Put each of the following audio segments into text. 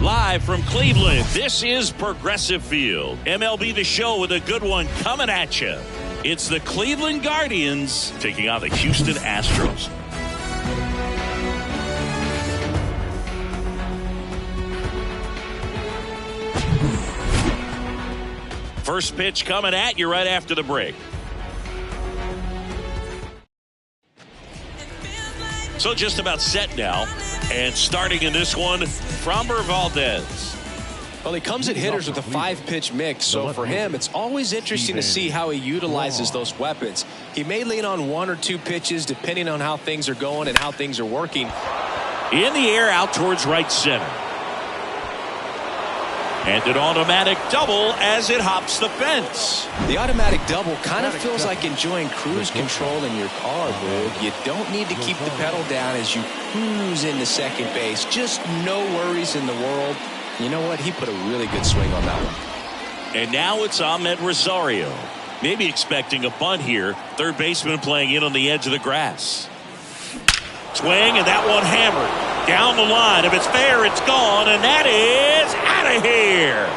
Live from Cleveland, this is Progressive Field. MLB The Show with a good one coming at you. It's the Cleveland Guardians taking on the Houston Astros. First pitch coming at you right after the break. So just about set now. And starting in this one, Framber Valdez. Well, he comes at hitters with a 5-pitch mix, so for him, it's always interesting to see how he utilizes those weapons. He may lean on 1 or 2 pitches depending on how things are going and how things are working. In the air out towards right center. And an automatic double as it hops the fence. The automatic double kind of feels like enjoying cruise control in your car, Boog. You don't need to keep the pedal down as you cruise into second base. Just no worries in the world. You know what? He put a really good swing on that one. And now it's Ahmed Rosario. Maybe expecting a bunt here. Third baseman playing in on the edge of the grass. Swing, and that one hammered. Down the line. If it's fair, it's gone, and that is out of here.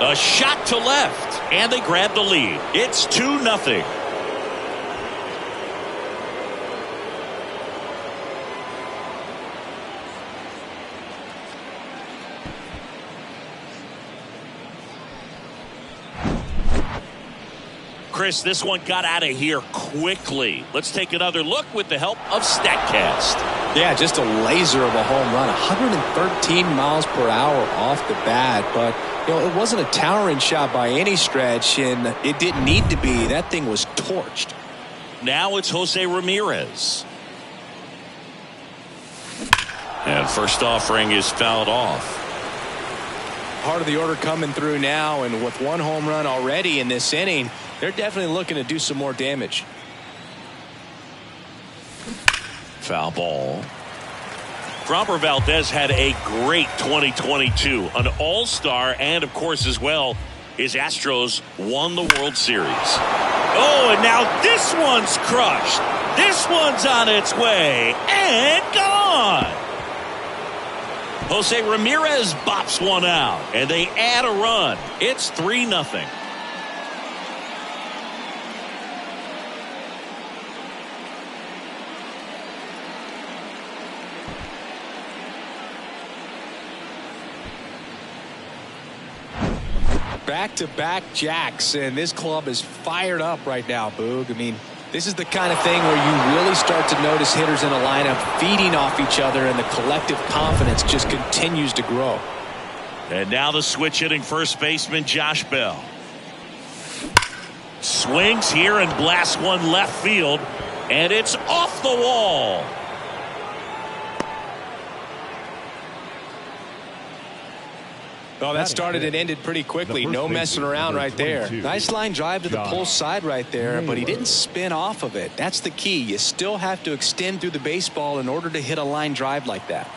A shot to left, and they grab the lead. It's 2-0. Chris, this one got out of here quickly. Let's take another look with the help of StatCast. Yeah, just a laser of a home run. 113 miles per hour off the bat. But, you know, it wasn't a towering shot by any stretch, and it didn't need to be. That thing was torched. Now it's Jose Ramirez. And first offering is fouled off. Part of the order coming through now, and with 1 home run already in this inning, they're definitely looking to do some more damage. Foul ball. Framber Valdez had a great 2022, an all-star, and of course as well, his Astros won the World Series. Oh, and now this one's crushed. This one's on its way and gone. Jose Ramirez bops one out, and they add a run. It's 3-0. Back-to-back jacks, and this club is fired up right now, Boog. I mean, this is the kind of thing where you really start to notice hitters in a lineup feeding off each other, and the collective confidence just continues to grow. And now the switch hitting first baseman Josh Bell. Swings here and blasts one left field, and it's off the wall. Well, that started and ended pretty quickly. No messing around right there. Nice line drive to the pull side right there, but he didn't spin off of it. That's the key. You still have to extend through the baseball in order to hit a line drive like that.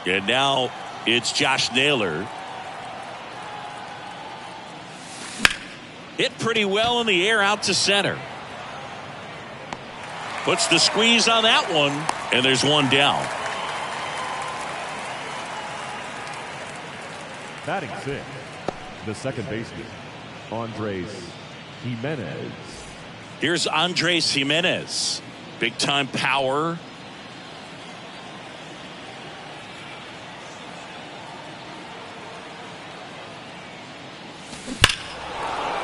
And now it's Josh Naylor. Hit pretty well in the air out to center. Puts the squeeze on that one, and there's one down. Batting 6, the second baseman, Andres Jimenez. Here's Andres Jimenez. Big time power.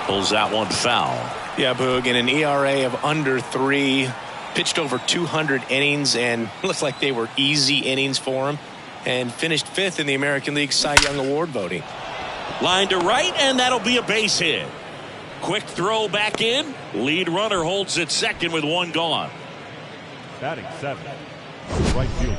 Pulls that one foul. Yeah, Boog, in an ERA of under 3, pitched over 200 innings, and looks like they were easy innings for him. And finished 5th in the American League Cy Young Award voting. Line to right, and that'll be a base hit. Quick throw back in. Lead runner holds at second with one gone. Batting 7, right fielder,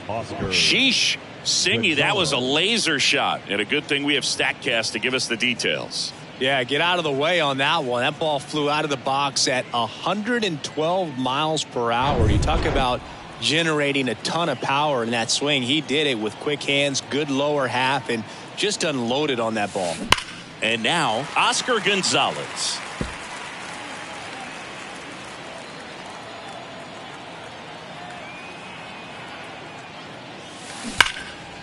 Oscar. Sheesh. Singy, that was a laser shot. And a good thing we have StatCast to give us the details. Yeah, get out of the way on that one. That ball flew out of the box at 112 miles per hour. You talk about generating a ton of power in that swing. He did it with quick hands, good lower half, and just unloaded on that ball. And now Oscar Gonzalez.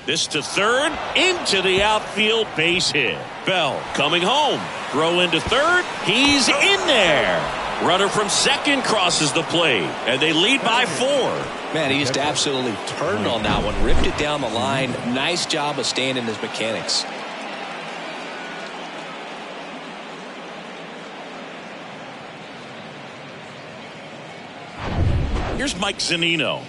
This to third, into the outfield, base hit. Bell coming home. Throw into third. He's in there. Runner from second crosses the plate, and they lead by 4. Man, he just absolutely turned on that one, ripped it down the line. Nice job of staying in his mechanics. Here's Mike Zunino.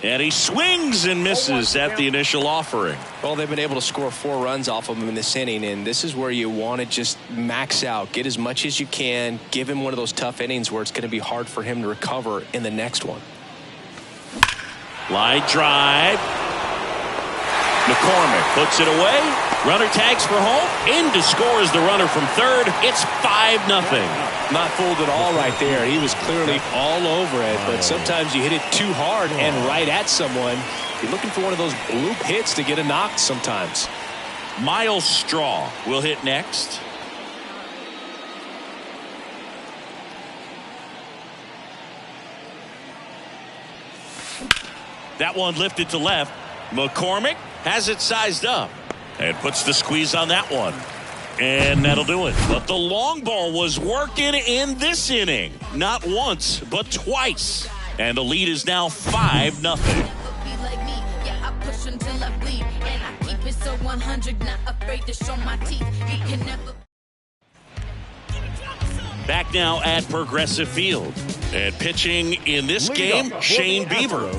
And he swings and misses at the initial offering. Well, they've been able to score 4 runs off of him in this inning, and this is where you want to just max out, get as much as you can, give him one of those tough innings where it's going to be hard for him to recover in the next one. Line drive. McCormick puts it away. Runner tags for home. In to score is the runner from third. It's 5-0. Not fooled at all right there. He was clearly all over it, but sometimes you hit it too hard and right at someone. You're looking for one of those bloop hits to get a knock sometimes. Miles Straw will hit next. That one lifted to left. McCormick has it sized up and puts the squeeze on that one. And that'll do it. But the long ball was working in this inning. Not once, but twice. And the lead is now 5-0. Back now at Progressive Field. And pitching in this game, Shane Bieber.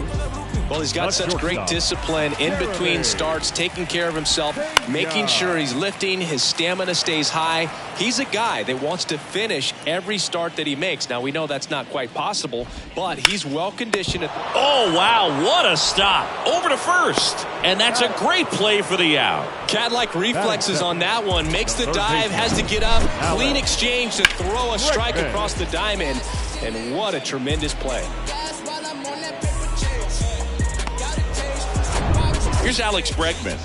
Well, he's got such great discipline in between starts, taking care of himself, making sure he's lifting, his stamina stays high. He's a guy that wants to finish every start that he makes. Now, we know that's not quite possible, but he's well-conditioned. Oh, wow, what a stop. Over to first. And that's a great play for the out. Cat-like reflexes on that one. Makes the dive, has to get up. Clean exchange to throw a strike across the diamond. And what a tremendous play. Here's Alex Bregman.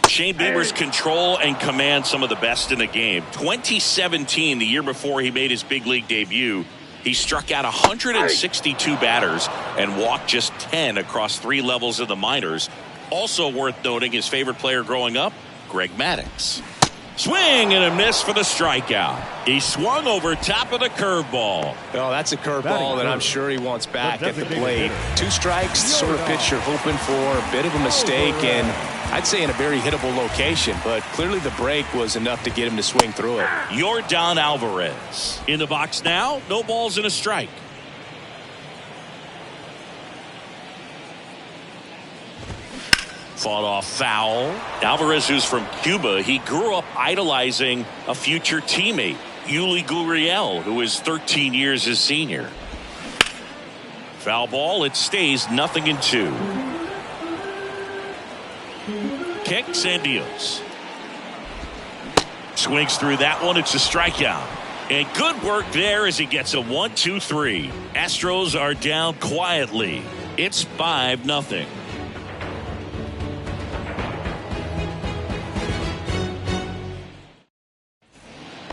Shane Bieber's control and command some of the best in the game. 2017, the year before he made his big league debut, he struck out 162 batters and walked just 10 across 3 levels of the minors. Also worth noting, his favorite player growing up, Greg Maddux. Swing and a miss for the strikeout. He swung over top of the curveball. Oh, that's a curveball that I'm sure he wants back at the plate. 2 strikes, the sort of pitch you're hoping for. A bit of a mistake, and I'd say in a very hittable location, but clearly the break was enough to get him to swing through it. Yordan Alvarez in the box now. No balls and a strike. Fought off foul. Alvarez, who's from Cuba, he grew up idolizing a future teammate, Yuli Gurriel, who is 13 years his senior. Foul ball. It stays 0-2. Kicks and deals. Swings through that one. It's a strikeout. And good work there as he gets a 1-2-3. Astros are down quietly. It's 5-0.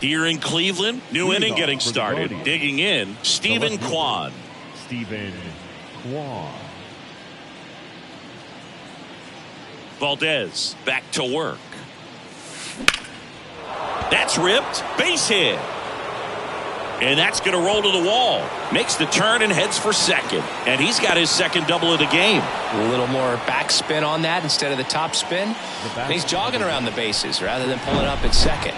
Here in Cleveland, new inning getting started. Digging in, Stephen Kwan. Valdez back to work. That's ripped. Base hit. And that's going to roll to the wall. Makes the turn and heads for second. And he's got his second double of the game. A little more backspin on that instead of the top spin. And he's jogging around the bases rather than pulling up at second.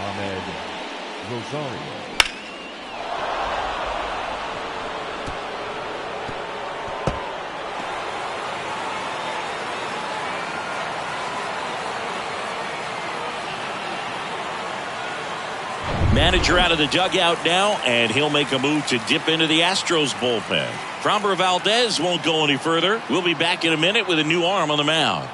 Manager out of the dugout now, and he'll make a move to dip into the Astros bullpen. Framber Valdez won't go any further. We'll be back in a minute with a new arm on the mound.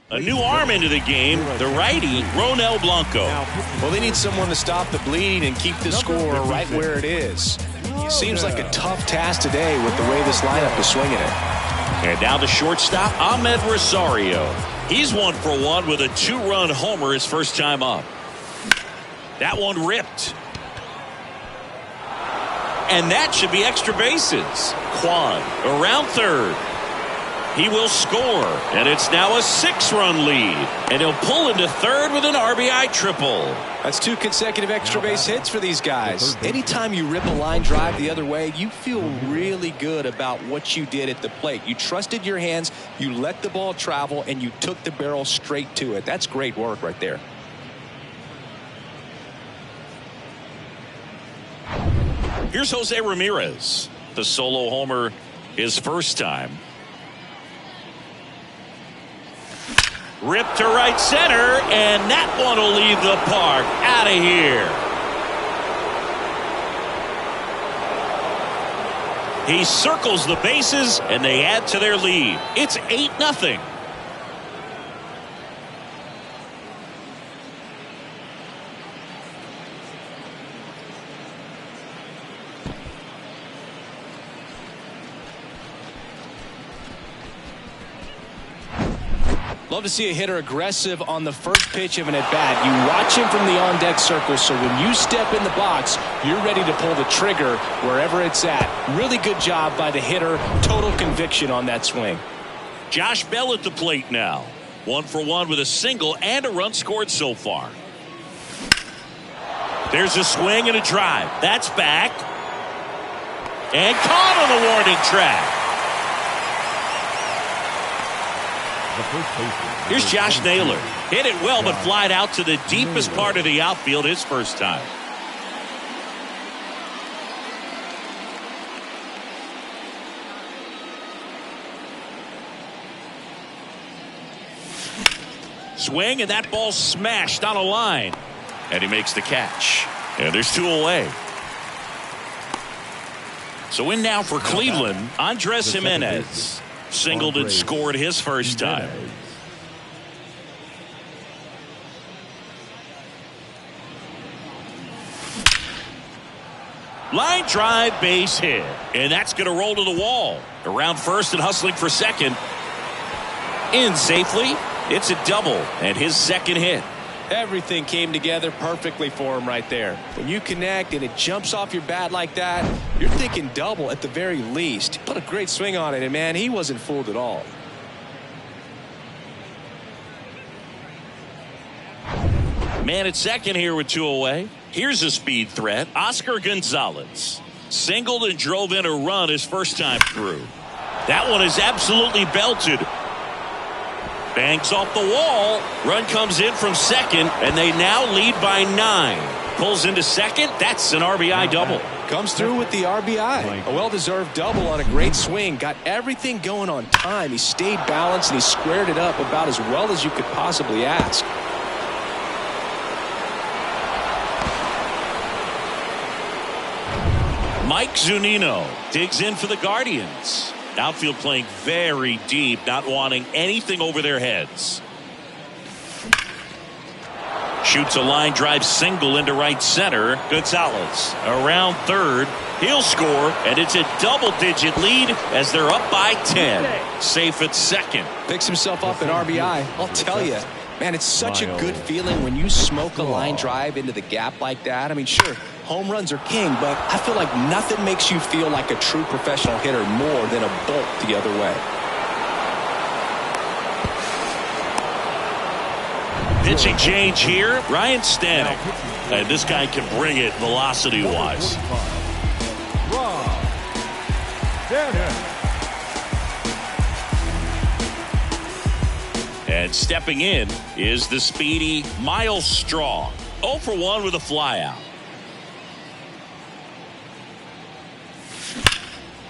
A new arm into the game, the righty, Ronel Blanco. Well, they need someone to stop the bleed and keep the score right where it is. Seems like a tough task today with the way this lineup is swinging it. And now the shortstop, Ahmed Rosario. He's 1 for 1 with a 2-run homer his first time up. That one ripped. And that should be extra bases. Kwan around third. He will score, and it's now a 6-run lead. And he'll pull into third with an RBI triple. That's 2 consecutive extra base hits for these guys. Anytime you rip a line drive the other way, you feel really good about what you did at the plate. You trusted your hands, you let the ball travel, and you took the barrel straight to it. That's great work right there. Here's Jose Ramirez. The solo homer his first time. Ripped to right center, and that one will leave the park. Out of here. He circles the bases, and they add to their lead. It's 8-0. Love to see a hitter aggressive on the first pitch of an at-bat. You watch him from the on-deck circle, so when you step in the box, you're ready to pull the trigger wherever it's at. Really good job by the hitter. Total conviction on that swing. Josh Bell at the plate now. 1 for 1 with a single and a run scored so far. There's a swing and a drive. That's back. And caught on the warning track. Here's Josh Naylor. Hit it well, but flied out to the deepest part of the outfield his first time. Swing, and that ball smashed on a line. And he makes the catch. And there's 2 away. So in now for Cleveland, Andres Jimenez. Singled and scored his first time. Line drive, base hit. And that's going to roll to the wall. Around first and hustling for second. In safely. It's a double and his second hit. Everything came together perfectly for him right there. When you connect and it jumps off your bat like that, you're thinking double at the very least. Put a great swing on it, and man, he wasn't fooled at all. Man at second here with 2 away. Here's a speed threat. Oscar Gonzalez. Singled and drove in a run his first time through. That one is absolutely belted. Banks off the wall. Run comes in from second, and they now lead by 9. Pulls into second. That's an RBI double. Comes through with the RBI. A well-deserved double on a great swing. Got everything going on time. He stayed balanced, and he squared it up about as well as you could possibly ask. Mike Zunino digs in for the Guardians. Outfield playing very deep, not wanting anything over their heads. Shoots a line drive single into right center. Gonzalez around third. He'll score, and it's a double-digit lead as they're up by 10. Safe at second. Picks himself up an RBI. I'll tell you, man, it's such a good feeling when you smoke a line drive into the gap like that. I mean, sure, home runs are king, but I feel like nothing makes you feel like a true professional hitter more than a bolt the other way. Pitching change here, Ryan Stanek. And this guy can bring it velocity-wise. And stepping in is the speedy Miles Straw. 0 for 1 with a flyout.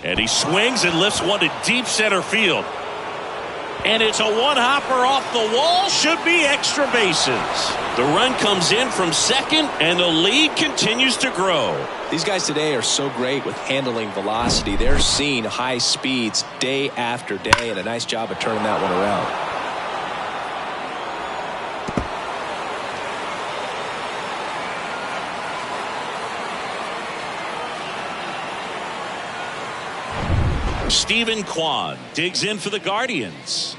And he swings and lifts one to deep center field. And it's a one-hopper off the wall. Should be extra bases. The run comes in from second, and the lead continues to grow. These guys today are so great with handling velocity. They're seeing high speeds day after day, and a nice job of turning that one around. Stephen Kwan digs in for the Guardians.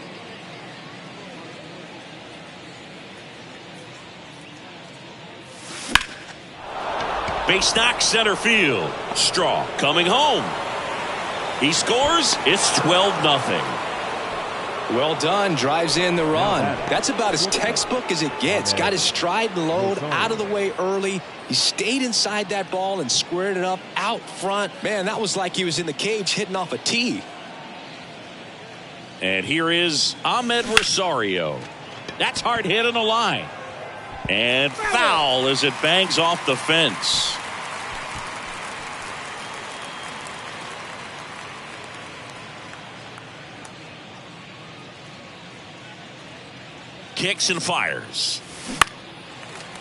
Base knock center field. Straw coming home. He scores. It's 12-0. Well done. Drives in the run. That's about as textbook as it gets. Got his stride and load out of the way early. He stayed inside that ball and squared it up out front. Man, that was like he was in the cage hitting off a tee. And here is Ahmed Rosario. That's hard hit on the line. And foul as it bangs off the fence. Kicks and fires.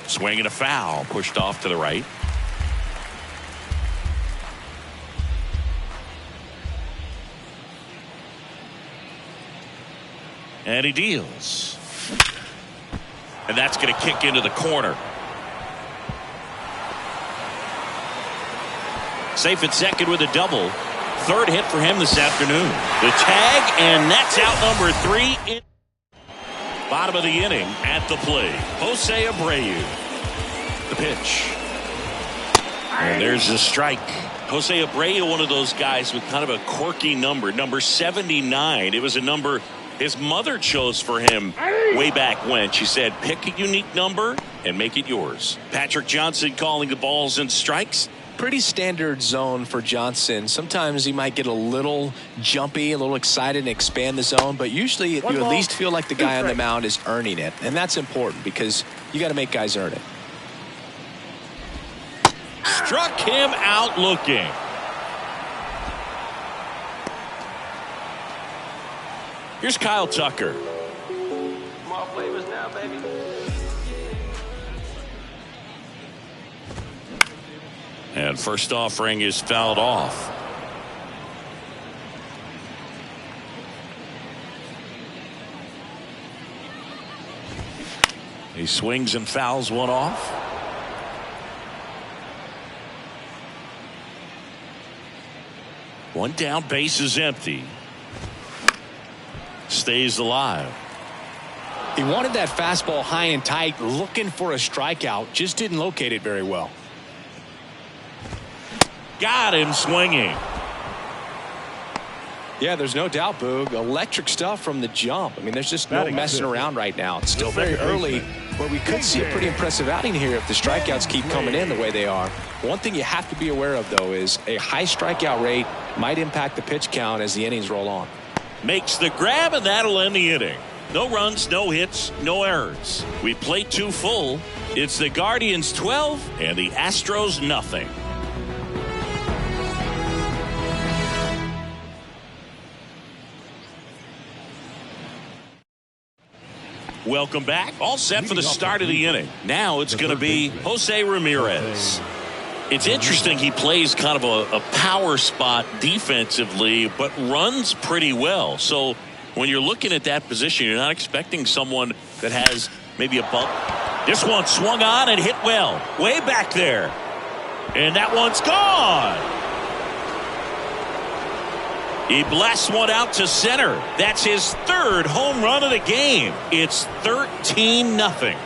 Swing and a foul. Pushed off to the right. And he deals. And that's going to kick into the corner. Safe at second with a double. Third hit for him this afternoon. The tag, and that's out number 3. Bottom of the inning at the plate. Jose Abreu. The pitch. And there's the strike. Jose Abreu, one of those guys with kind of a quirky number. Number 79. It was a number his mother chose for him way back when. She said, pick a unique number and make it yours. Patrick Johnson calling the balls and strikes. Pretty standard zone for Johnson. Sometimes he might get a little jumpy, a little excited and expand the zone, but usually you at least feel like the guy on the mound is earning it, and that's important because you got to make guys earn it. Struck him out looking. Here's Kyle Tucker. More flavors now, baby. And first offering is fouled off. He swings and fouls one off. One down, base is empty. Stays alive. He wanted that fastball high and tight, looking for a strikeout, just didn't locate it very well. Got him swinging. Yeah, there's no doubt, Boog. Electric stuff from the jump. I mean, there's just no messing around right now. It's still very early, but we could see a pretty impressive outing here if the strikeouts keep coming in the way they are. One thing you have to be aware of, though, is a high strikeout rate might impact the pitch count as the innings roll on. Makes the grab, and that'll end the inning. No runs, no hits, no errors. We played 2 full. It's the Guardians 12 and the Astros nothing. Welcome back. All set for the start of the inning. Now it's going to be Jose Ramirez. It's interesting, he plays kind of a power spot defensively, but runs pretty well. So when you're looking at that position, you're not expecting someone that has maybe a bump. This one swung on and hit well. Way back there. And that one's gone. He blasts one out to center. That's his 3rd home run of the game. It's 13-0.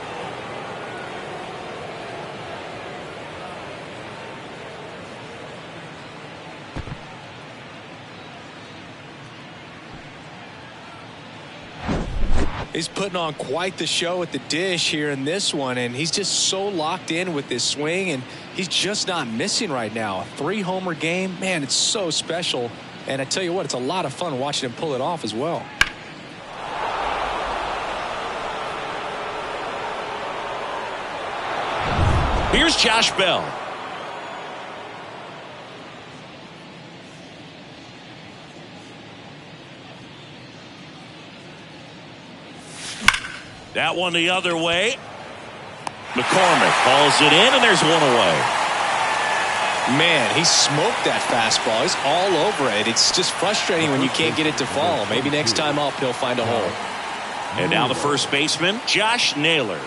He's putting on quite the show at the dish here in this one, and he's just so locked in with this swing, and he's just not missing right now. A 3-homer game, man, it's so special. And I tell you what, it's a lot of fun watching him pull it off as well. Here's Josh Bell. That one the other way. McCormick hauls it in, and there's one away. Man, he smoked that fastball. He's all over it. It's just frustrating when you can't get it to fall. Maybe next time up he'll find a hole. And now the first baseman, Josh Naylor.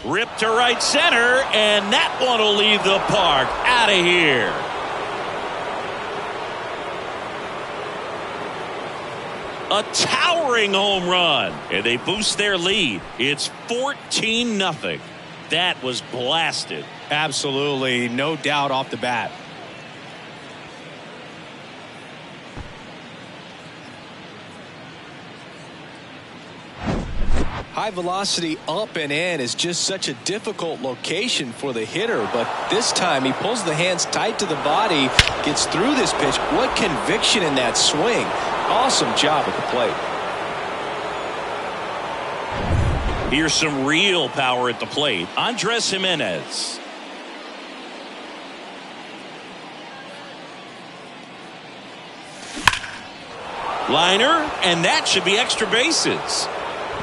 Ripped to right center, and that one will leave the park. Out of here. A towering home run, and they boost their lead. It's 14-0. That was blasted. Absolutely, no doubt off the bat. High velocity up and in is just such a difficult location for the hitter, but this time he pulls the hands tight to the body, gets through this pitch. What conviction in that swing. Awesome job at the plate. Here's some real power at the plate. Andres Jimenez. Liner, and that should be extra bases.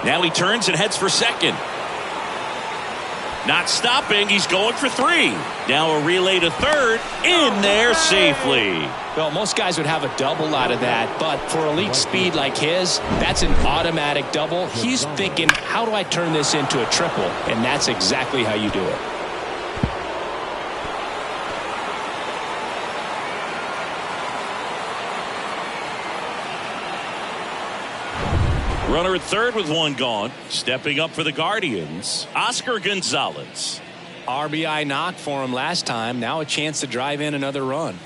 Now he turns and heads for second. Not stopping. He's going for 3. Now a relay to third. In there safely. Well, most guys would have a double out of that, but for elite speed like his, that's an automatic double. He's thinking, how do I turn this into a triple? And that's exactly how you do it. Runner at third with 1 gone. Stepping up for the Guardians, Oscar Gonzalez. RBI knock for him last time. Now a chance to drive in another run.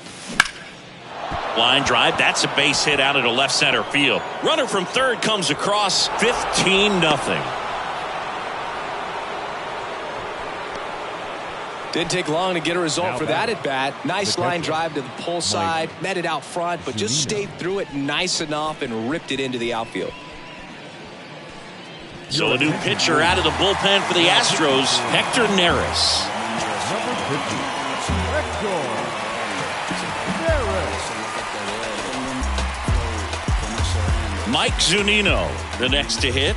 Line drive. That's a base hit out into left center field. Runner from third comes across. 15-0. Didn't take long to get a result for that at bat. Nice line drive to the pull side. Met it out front, but just stayed through it nice enough and ripped it into the outfield. So a new pitcher out of the bullpen for the Astros, Hector Neris. Number 50, Hector Neris. Mike Zunino, the next to hit.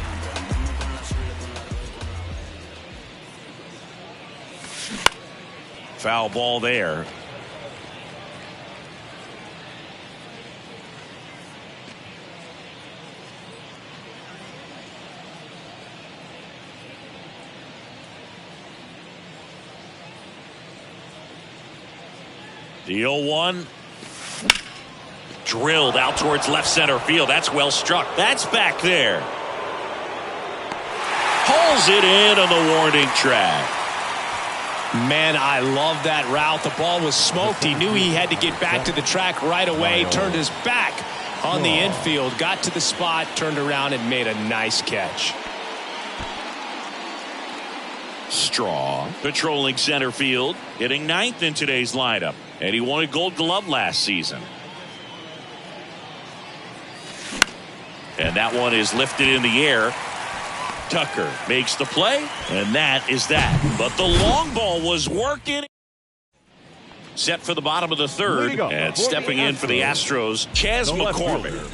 Foul ball there. The 0-1 drilled out towards left center field. That's well struck. That's back there. Pulls it in on the warning track. Man, I love that route. The ball was smoked. He knew he had to get back to the track right away. Turned his back on the infield. Got to the spot, turned around, and made a nice catch. Straw patrolling center field, hitting 9th in today's lineup, and he won a Gold Glove last season. And that one is lifted in the air. Tucker makes the play, and that is that. But the long ball was working. Set for the bottom of the third, and stepping in for the Astros, Chas McCormick.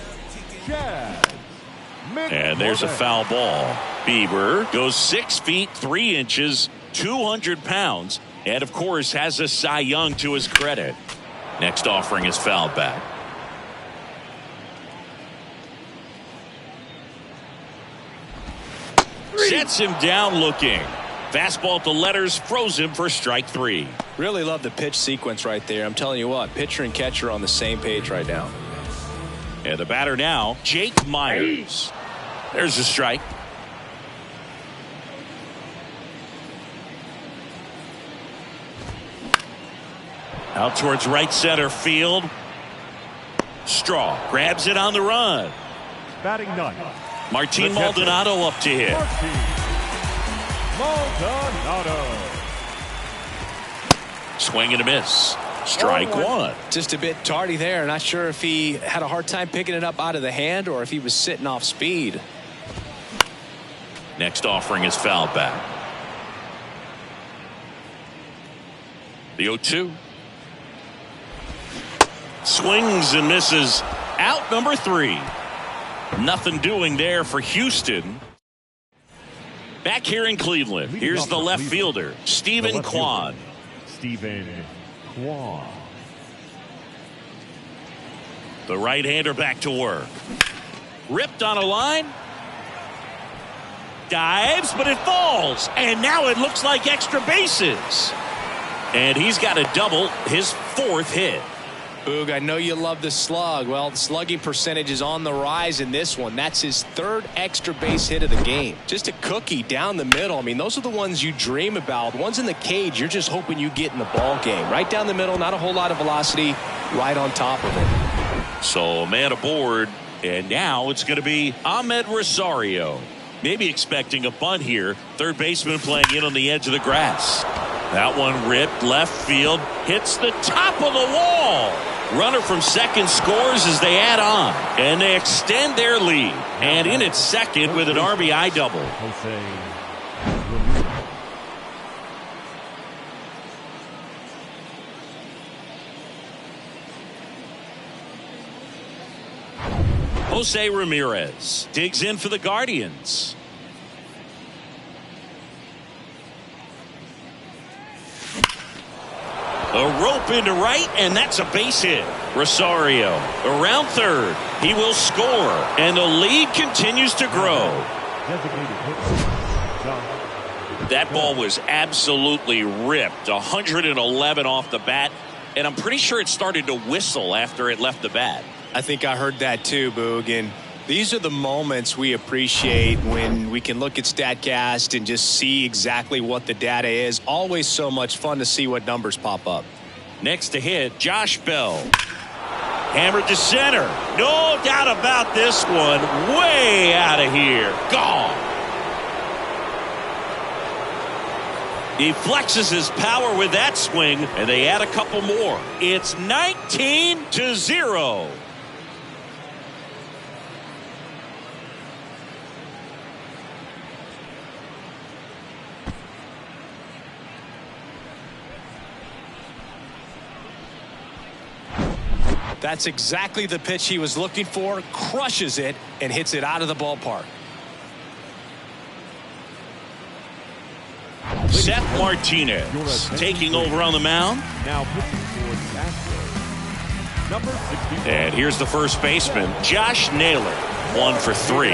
And there's a foul ball. Bieber goes 6 feet 3 inches, 200 pounds, and of course has a Cy Young to his credit. Next offering is fouled back. Sets him down looking. Fastball to letters, froze him for strike 3. Really love the pitch sequence right there. I'm telling you what, pitcher and catcher are on the same page right now. And the batter now, Jake Myers. There's a strike. Out towards right center field. Straw grabs it on the run. Batting 9. Martin Maldonado up to hit. Maldonado. Swing and a miss. Strike 1. Just a bit tardy there. Not sure if he had a hard time picking it up out of the hand or if he was sitting off speed. Next offering is fouled back. The 0-2. Swings and misses. Out number 3. Nothing doing there for Houston. Back here in Cleveland, here's the left fielder, Stephen Kwan. Stephen Kwan. The right-hander back to work. Ripped on a line. Dives, but it falls. And now it looks like extra bases. And he's got a double, his 4th hit. Boog, I know you love the slug. Well, the slugging percentage is on the rise in this one. That's his 3rd extra base hit of the game. Just a cookie down the middle. I mean, those are the ones you dream about. The ones in the cage, you're just hoping you get in the ball game. Right down the middle, not a whole lot of velocity, right on top of it. So, man aboard, and now it's going to be Ahmed Rosario. Maybe expecting a bunt here. Third baseman playing in on the edge of the grass. That one ripped left field, hits the top of the wall. Runner from second scores as they add on, and they extend their lead. And in at second with an RBI double. Jose Ramirez digs in for the Guardians. A rope into right, and that's a base hit. Rosario around third. He will score, and the lead continues to grow. That ball was absolutely ripped. 111 off the bat, and I'm pretty sure it started to whistle after it left the bat. I think I heard that too, Boog. And these are the moments we appreciate when we can look at StatCast and just see exactly what the data is. Always so much fun to see what numbers pop up. Next to hit, Josh Bell. Hammered to center. No doubt about this one. Way out of here. Gone. He flexes his power with that swing, and they add a couple more. It's 19-0. That's exactly the pitch he was looking for. Crushes it and hits it out of the ballpark. Seth Martinez taking over on the mound. Now pitching for the Astros, number 64. And here's the first baseman, Josh Naylor. 1 for 3.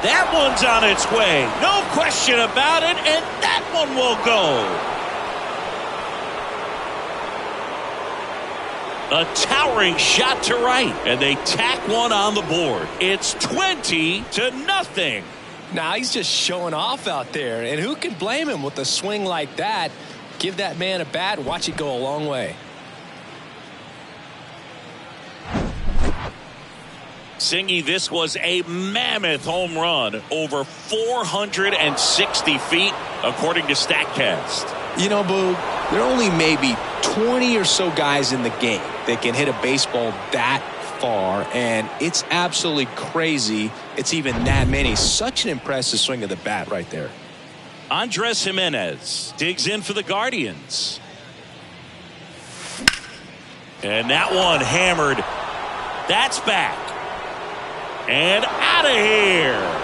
That one's on its way. No question about it. And that one will go. A towering shot to right, and they tack one on the board. It's 20-0. Now he's just showing off out there, and who can blame him with a swing like that? Give that man a bat, watch it go a long way. Singy, this was a mammoth home run, over 460 feet, according to StatCast. You know, Boog, there are only maybe 20 or so guys in the game that can hit a baseball that far, and it's absolutely crazy it's even that many. Such an impressive swing of the bat right there. Andres Jimenez digs in for the Guardians. And that one hammered. That's back. And out of here.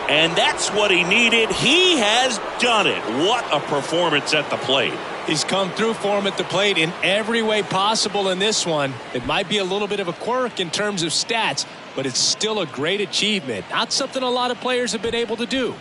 And that's what he needed. He has done it. What a performance at the plate. He's come through for him at the plate in every way possible in this one. It might be a little bit of a quirk in terms of stats, but it's still a great achievement. Not something a lot of players have been able to do.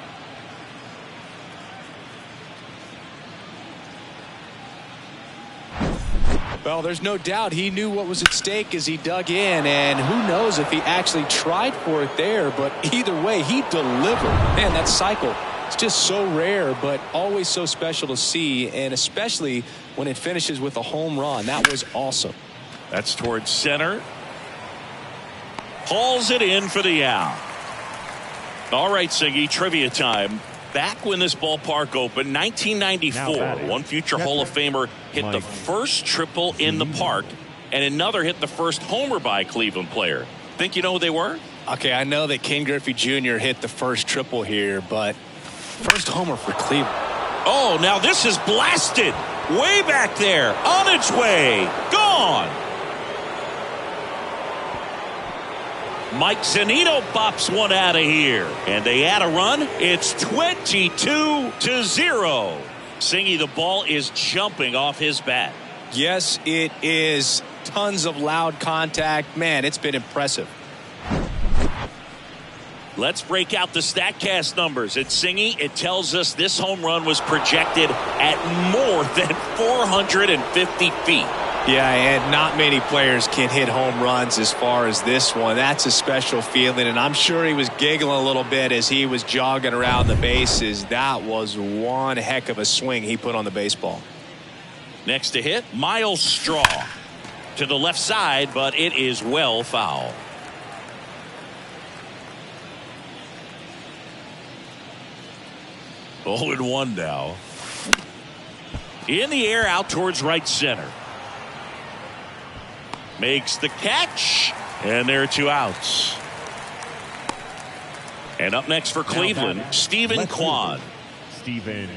Well, there's no doubt he knew what was at stake as he dug in, and who knows if he actually tried for it there, but either way, he delivered. Man, that cycle, it's just so rare, but always so special to see, and especially when it finishes with a home run. That was awesome. That's towards center. Hauls it in for the out. All right, Siggy, trivia time. Back when this ballpark opened, 1994, one future Hall of Famer hit the first triple in the park, and another hit the first homer by a Cleveland player. Think you know who they were? Okay, I know that Ken Griffey Jr. hit the first triple here, but first homer for Cleveland. Oh, now this is blasted. Way back there, on its way, gone. Mike Zunino bops one out of here, and they add a run. It's 22-0. Singy, the ball is jumping off his bat. Yes, it is. Tons of loud contact. Man, it's been impressive. Let's break out the StatCast numbers. At Singy, it tells us this home run was projected at more than 450 feet. Yeah, and not many players can hit home runs as far as this one. That's a special feeling, and I'm sure he was giggling a little bit as he was jogging around the bases. That was one heck of a swing he put on the baseball. Next to hit, Miles Straw. To the left side, but it is well foul. Oh, and 1 now. In the air, out towards right center. Makes the catch, and there are 2 outs. And up next for Cleveland, Stephen Kwan. Stephen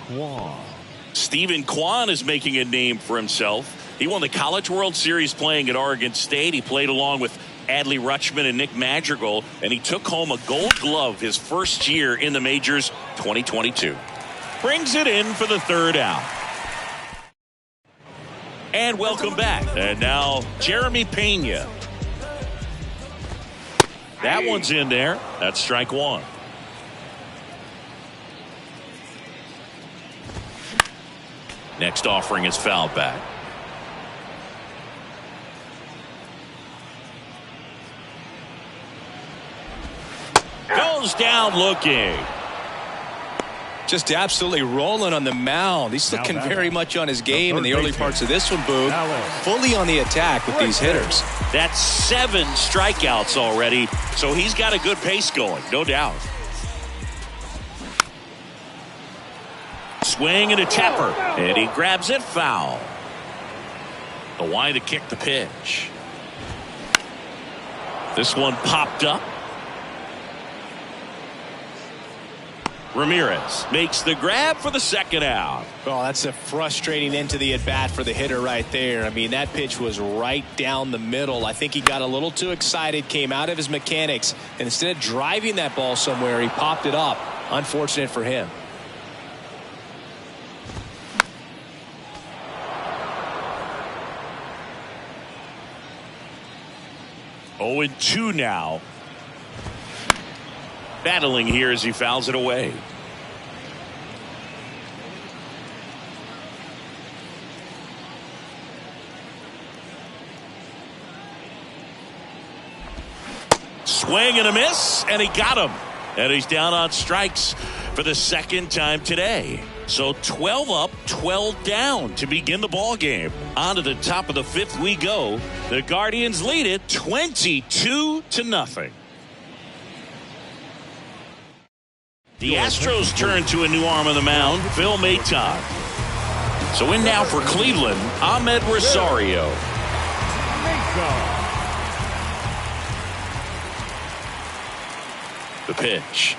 Kwan. Stephen Kwan is making a name for himself. He won the College World Series playing at Oregon State. He played along with Adley Rutschman and Nick Madrigal, and he took home a Gold Glove his first year in the majors, 2022. Brings it in for the 3rd out. And welcome back. And now Jeremy Pena. That one's in there. That's strike 1. Next offering is fouled back. Goes down looking. Just absolutely rolling on the mound. He's looking very much on his game in the early parts of this one, Boog. Fully on the attack with these hitters. That's 7 strikeouts already, so he's got a good pace going, no doubt. Swing and a tapper, and he grabs it foul. The line to kick the pitch. This one popped up. Ramirez makes the grab for the 2nd out. Oh, that's a frustrating end to the at-bat for the hitter right there. I mean, that pitch was right down the middle. I think he got a little too excited, came out of his mechanics, and instead of driving that ball somewhere, he popped it up. Unfortunate for him. Oh, and 2 now. Battling here as he fouls it away. Swing and a miss, and he got him. And he's down on strikes for the 2nd time today. So 12 up, 12 down to begin the ball game. On to the top of the 5th we go. The Guardians lead it 22-0. The Astros turn to a new arm on the mound, Phil Maton. So in now for Cleveland, Ahmed Rosario. The pitch.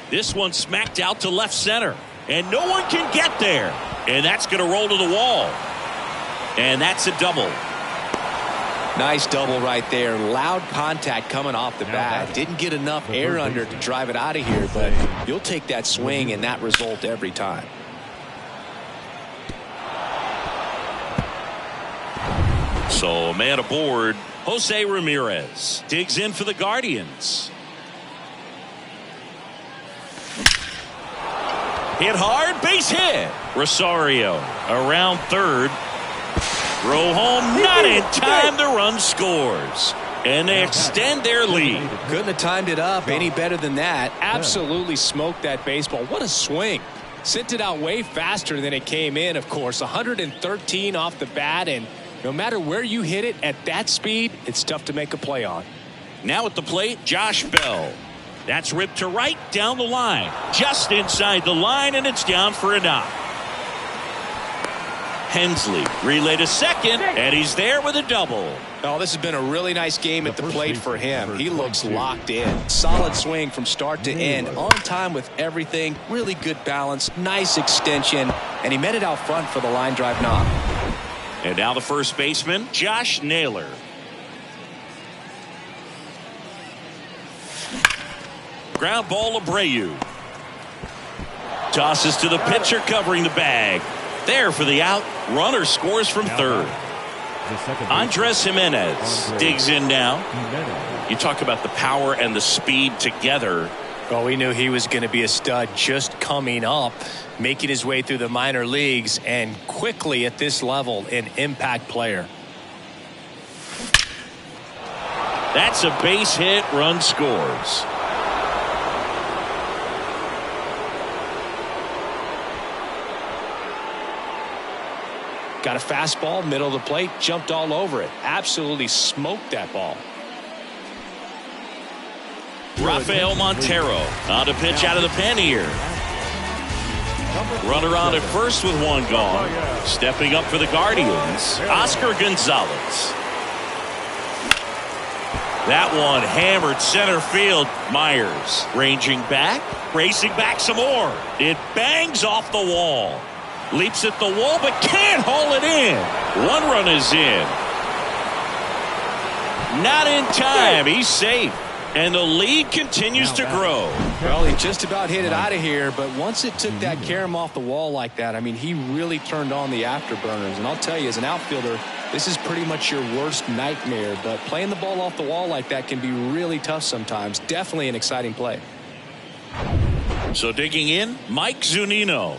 This one smacked out to left center, and no one can get there. And that's going to roll to the wall. And that's a double. Nice double right there. Loud contact coming off the bat. Didn't get enough air under to drive it out of here, but you'll take that swing and that result every time. So a man aboard, Jose Ramirez digs in for the Guardians. Hit hard, base hit. Rosario around 3rd. Throw home, not in time. The run scores. And they extend their lead. Couldn't have timed it up any better than that. Absolutely smoked that baseball. What a swing. Sent it out way faster than it came in, of course. 113 off the bat, and no matter where you hit it at that speed, it's tough to make a play on. Now at the plate, Josh Bell. That's ripped to right down the line. Just inside the line, and it's down for a knock. Hensley relay to second, and he's there with a double. Oh, this has been a really nice game at the plate for him. He looks locked in. Solid swing from start to end. On time with everything. Really good balance. Nice extension. And he met it out front for the line drive knock. And now the first baseman, Josh Naylor. Ground ball, Abreu. Tosses to the pitcher covering the bag. There for the out. Runner scores from 3rd. Andres Jimenez digs in now. You talk about the power and the speed together. Well, we knew he was going to be a stud just coming up, making his way through the minor leagues, and quickly at this level, an impact player. That's a base hit. Run scores. Got a fastball, middle of the plate, jumped all over it. Absolutely smoked that ball. Rafael Montero on to pitch out of the pen here. Runner on at first with one gone. Stepping up for the Guardians, Oscar Gonzalez. That one hammered center field. Myers ranging back, racing back some more. It bangs off the wall. Leaps at the wall but can't haul it in. One run is in. Not in time. He's safe. And the lead continues to grow. Well, he just about hit it out of here, but once it took that carom off the wall like that, I mean, he really turned on the afterburners. And I'll tell you, as an outfielder, this is pretty much your worst nightmare. But playing the ball off the wall like that can be really tough sometimes. Definitely an exciting play. So digging in, Mike Zunino.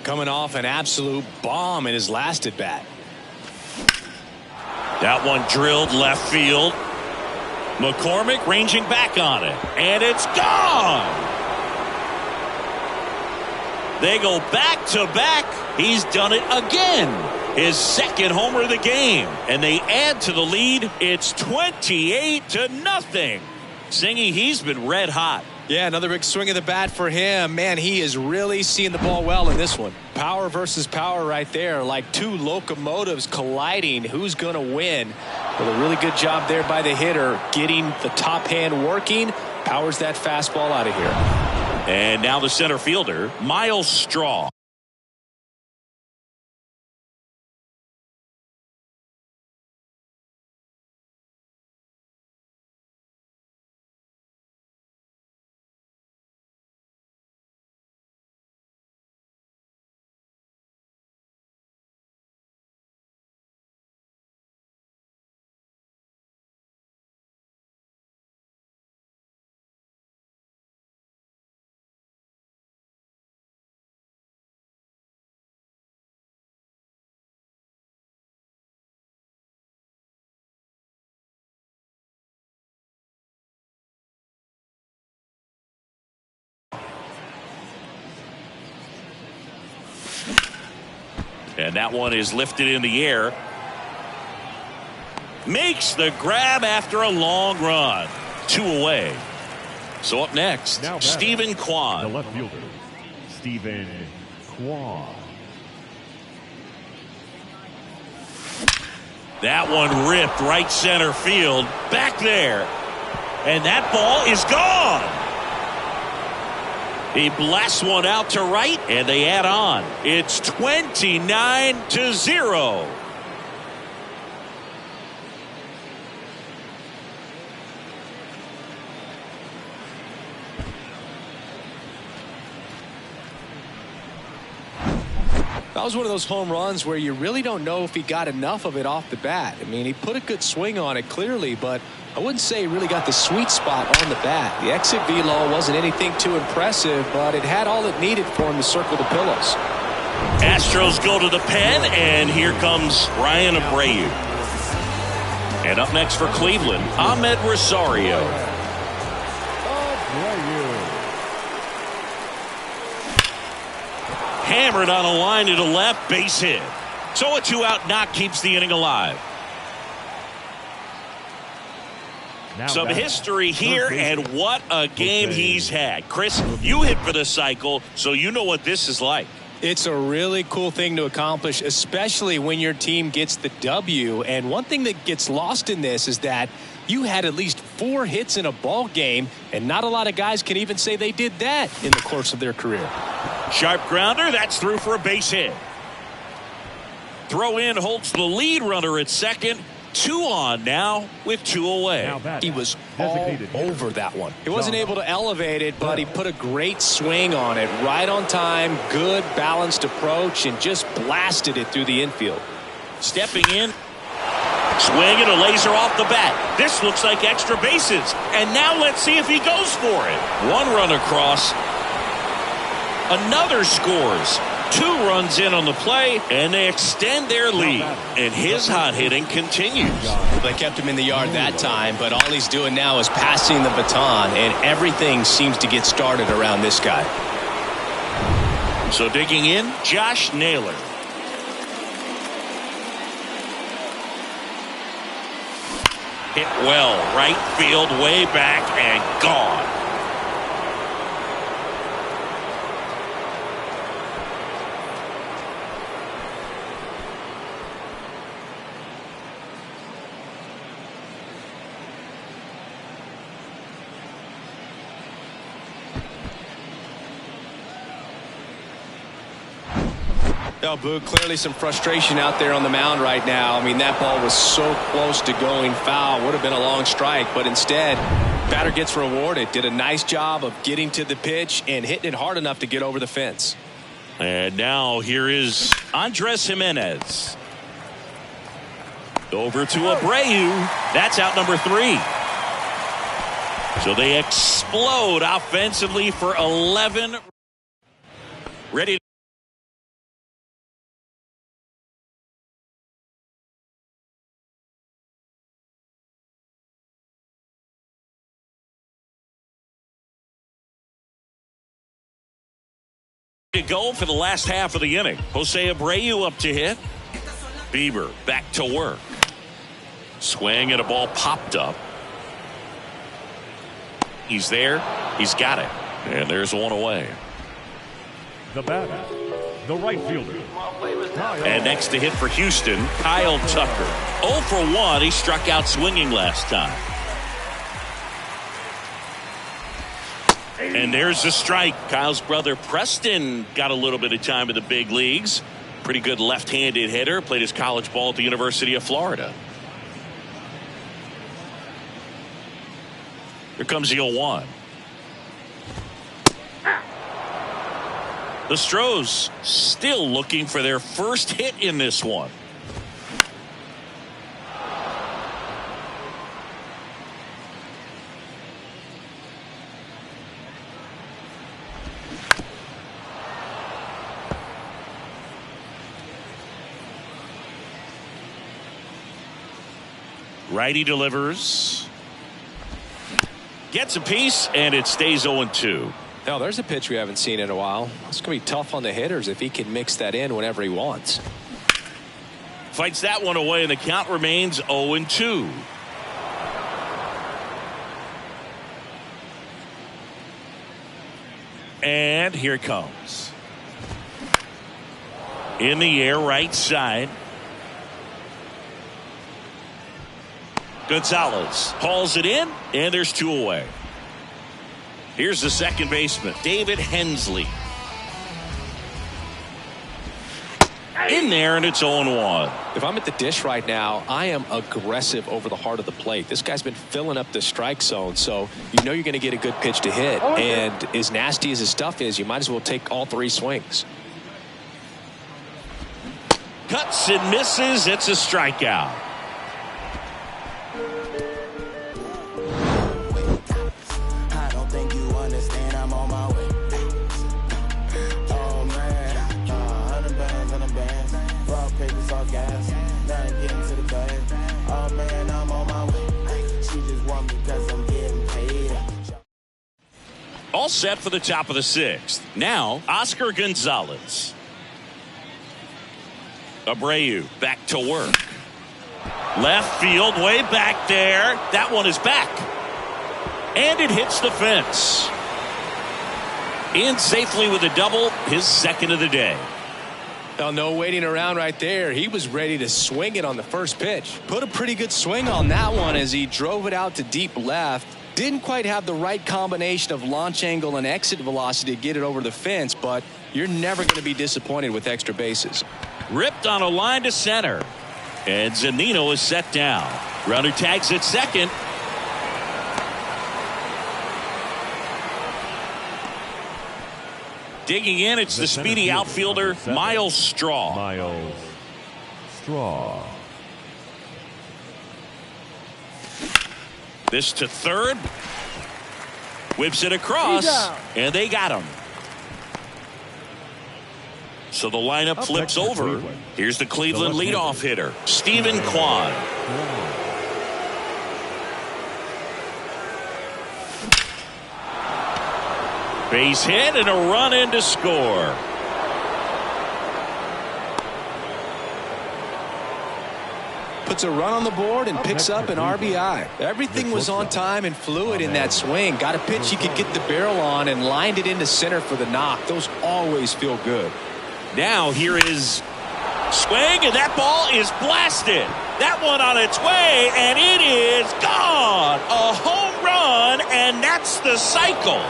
Coming off an absolute bomb in his last at bat. That one drilled left field. McCormick ranging back on it, and it's gone. They go back to back. He's done it again. His second homer of the game, and they add to the lead. It's 28-0. Singy, he's been red hot. Yeah, another big swing of the bat for him. Man, he is really seeing the ball well in this one. Power versus power right there, like two locomotives colliding. Who's going to win? Well, a really good job there by the hitter, getting the top hand working. Powers that fastball out of here. And now the center fielder, Miles Straw. And that one is lifted in the air. Makes the grab after a long run. 2 away. So up next, Stephen Kwan. The left fielder, Stephen Kwan. That one ripped right center field. Back there. And that ball is gone. He blasts one out to right, and they add on. It's 29-0. That was one of those home runs where you really don't know if he got enough of it off the bat. I mean, he put a good swing on it clearly, but I wouldn't say he really got the sweet spot on the bat. The exit velo wasn't anything too impressive, but it had all it needed for him to circle the pillows. Astros go to the pen, and here comes Ryan Abreu. And up next for Cleveland, Ahmed Rosario. Hammered on a line to the left, base hit. So a 2-out knock keeps the inning alive. Some history here, and what a game he's had. Chris, you hit for the cycle, so you know what this is like. It's a really cool thing to accomplish, especially when your team gets the W. And one thing that gets lost in this is that you had at least 4 hits in a ball game, and not a lot of guys can even say they did that in the course of their career. Sharp grounder, that's through for a base hit. Throw in holds the lead runner at second. 2 on now with 2 away. He was all over that one. He wasn't able to elevate it, but he put a great swing on it. Right on time, good balanced approach, and just blasted it through the infield. Stepping in. Swing and a laser off the bat. This looks like extra bases. And now let's see if he goes for it. One run across. Another scores. 2 runs in on the play, and they extend their lead. And his hot hitting continues. They kept him in the yard that time, but all he's doing now is passing the baton, and everything seems to get started around this guy. So digging in, Josh Naylor. Hit well, right field, way back, and gone. No, Boog, clearly some frustration out there on the mound right now. I mean, that ball was so close to going foul. Would have been a long strike, but instead, batter gets rewarded. Did a nice job of getting to the pitch and hitting it hard enough to get over the fence. And now here is Andres Jimenez. Over to Abreu. That's out number 3. So they explode offensively for 11. Ready to go for the last half of the inning. Jose Abreu up to hit. Bieber back to work. Swing and a ball popped up. He's there. He's got it. And there's one away. The batter, the right fielder. And next to hit for Houston, Kyle Tucker. 0 for 1. He struck out swinging last time. And there's the strike. Kyle's brother Preston got a little bit of time in the big leagues. Pretty good left-handed hitter. Played his college ball at the University of Florida. Here comes the 0-1. The Stros still looking for their first hit in this one. Righty delivers. Gets a piece, and it stays 0-2. Now, there's a pitch we haven't seen in a while. It's going to be tough on the hitters if he can mix that in whenever he wants. Fights that one away, and the count remains 0-2. And here it comes. In the air, right side. Gonzalez hauls it in, and there's 2 away. Here's the second baseman, David Hensley. In there, and it's 0-1. If I'm at the dish right now, I am aggressive over the heart of the plate. This guy's been filling up the strike zone, so you know you're going to get a good pitch to hit. And as nasty as his stuff is, you might as well take all 3 swings. Cuts and misses. It's a strikeout. All set for the top of the 6th. Now, Oscar Gonzalez. Abreu back to work. Left field, way back there. That one is back. And it hits the fence. In safely with a double, his second of the day. Well, no waiting around right there. He was ready to swing it on the first pitch. Put a pretty good swing on that one as he drove it out to deep left. Didn't quite have the right combination of launch angle and exit velocity to get it over the fence, but you're never going to be disappointed with extra bases. Ripped on a line to center. And Zunino is set down. Runner tags at second. Digging in, it's the speedy outfielder, Miles Straw. Miles Straw. This to third. Whips it across, and they got him. So the lineup flips over. Here's the Cleveland leadoff hitter, Stephen Kwan. Base hit and a run in to score. Puts a run on the board and picks up an RBI. Everything was on time and fluid in that swing. Got a pitch he could get the barrel on and lined it into center for the knock. Those always feel good. Now here is swing, and that ball is blasted. That one on its way, and it is gone. A home run, and that's the cycle.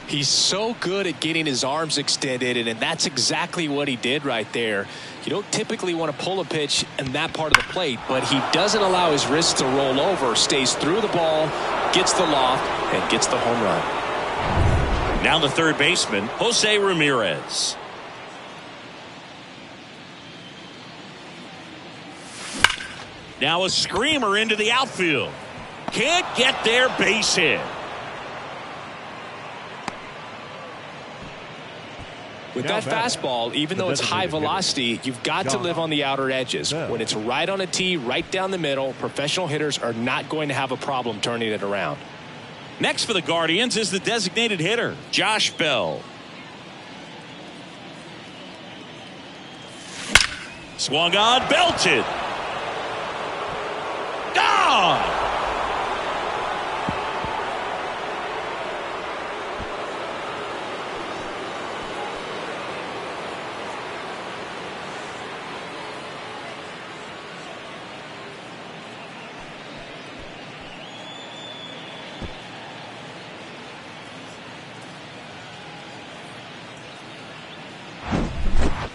He's so good at getting his arms extended, and that's exactly what he did right there. You don't typically want to pull a pitch in that part of the plate, but he doesn't allow his wrists to roll over, stays through the ball, gets the loft, and gets the home run. Now the third baseman, Jose Ramirez. Now a screamer into the outfield. Can't get there, base hit. With that fastball, even though it's high velocity, you've got to live on the outer edges. When it's right on a tee, right down the middle, professional hitters are not going to have a problem turning it around. Next for the Guardians is the designated hitter, Josh Bell. Swung on, belted. Gone!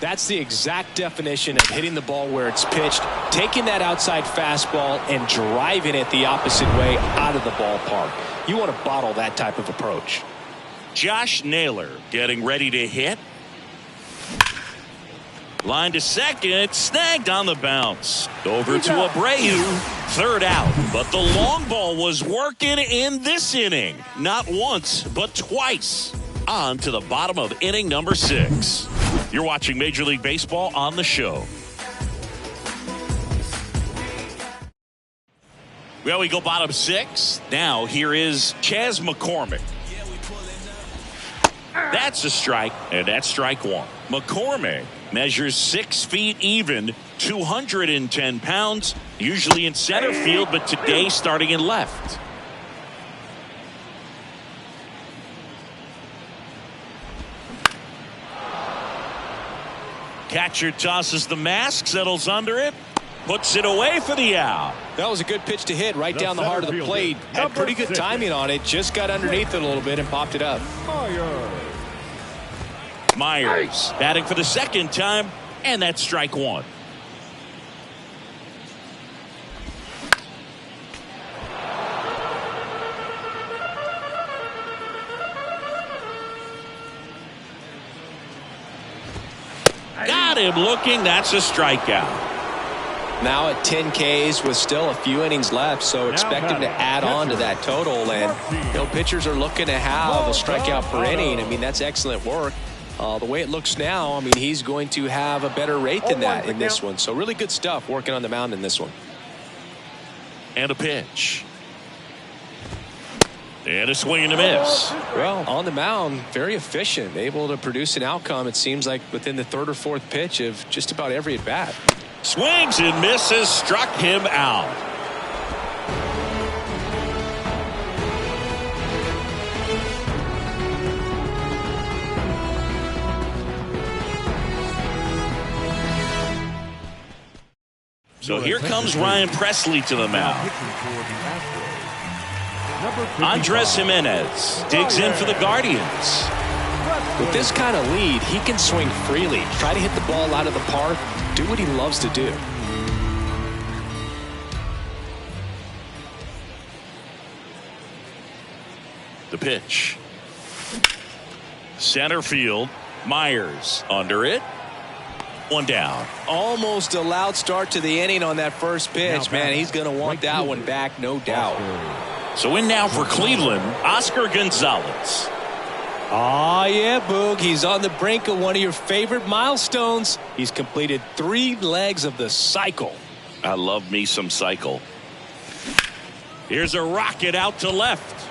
That's the exact definition of hitting the ball where it's pitched, taking that outside fastball and driving it the opposite way out of the ballpark. You want to bottle that type of approach. Josh Naylor getting ready to hit. Line to second, snagged on the bounce. Over to Abreu, third out. But the long ball was working in this inning. Not once, but twice. On to the bottom of inning number 6. You're watching Major League Baseball on the show. Well, we go bottom 6. Now here is Chas McCormick. That's a strike, and that's strike 1. McCormick measures 6 feet even, 210 pounds, usually in center field, but today starting in left. Catcher tosses the mask, settles under it, puts it away for the out. That was a good pitch to hit right down the heart of the plate. Had pretty good timing on it. Just got underneath it a little bit and popped it up. Myers batting for the second time, and that's strike 1. Got him looking. That's a strikeout. Now at 10 Ks with still a few innings left, so expect him to add on to that total. And pitchers are looking to have a strikeout per inning. I mean, that's excellent work. The way it looks now, I mean, he's going to have a better rate than that in this one. So really good stuff working on the mound in this one. And a pitch. And a swing and a miss. Well, on the mound, very efficient, able to produce an outcome, it seems like, within the third or fourth pitch of just about every at-bat. Swings and misses, struck him out. So here comes Ryan Presley to the mound. Andres Jimenez digs in for the Guardians. With this kind of lead, he can swing freely, try to hit the ball out of the park, do what he loves to do. The pitch. Center field. Myers under it. One down. Almost a loud start to the inning on that first pitch. Man, he's going to want that one back, no doubt. So in now for Cleveland, Oscar Gonzalez. Oh, yeah, Boog. He's on the brink of one of your favorite milestones. He's completed 3 legs of the cycle. I love me some cycle. Here's a rocket out to left.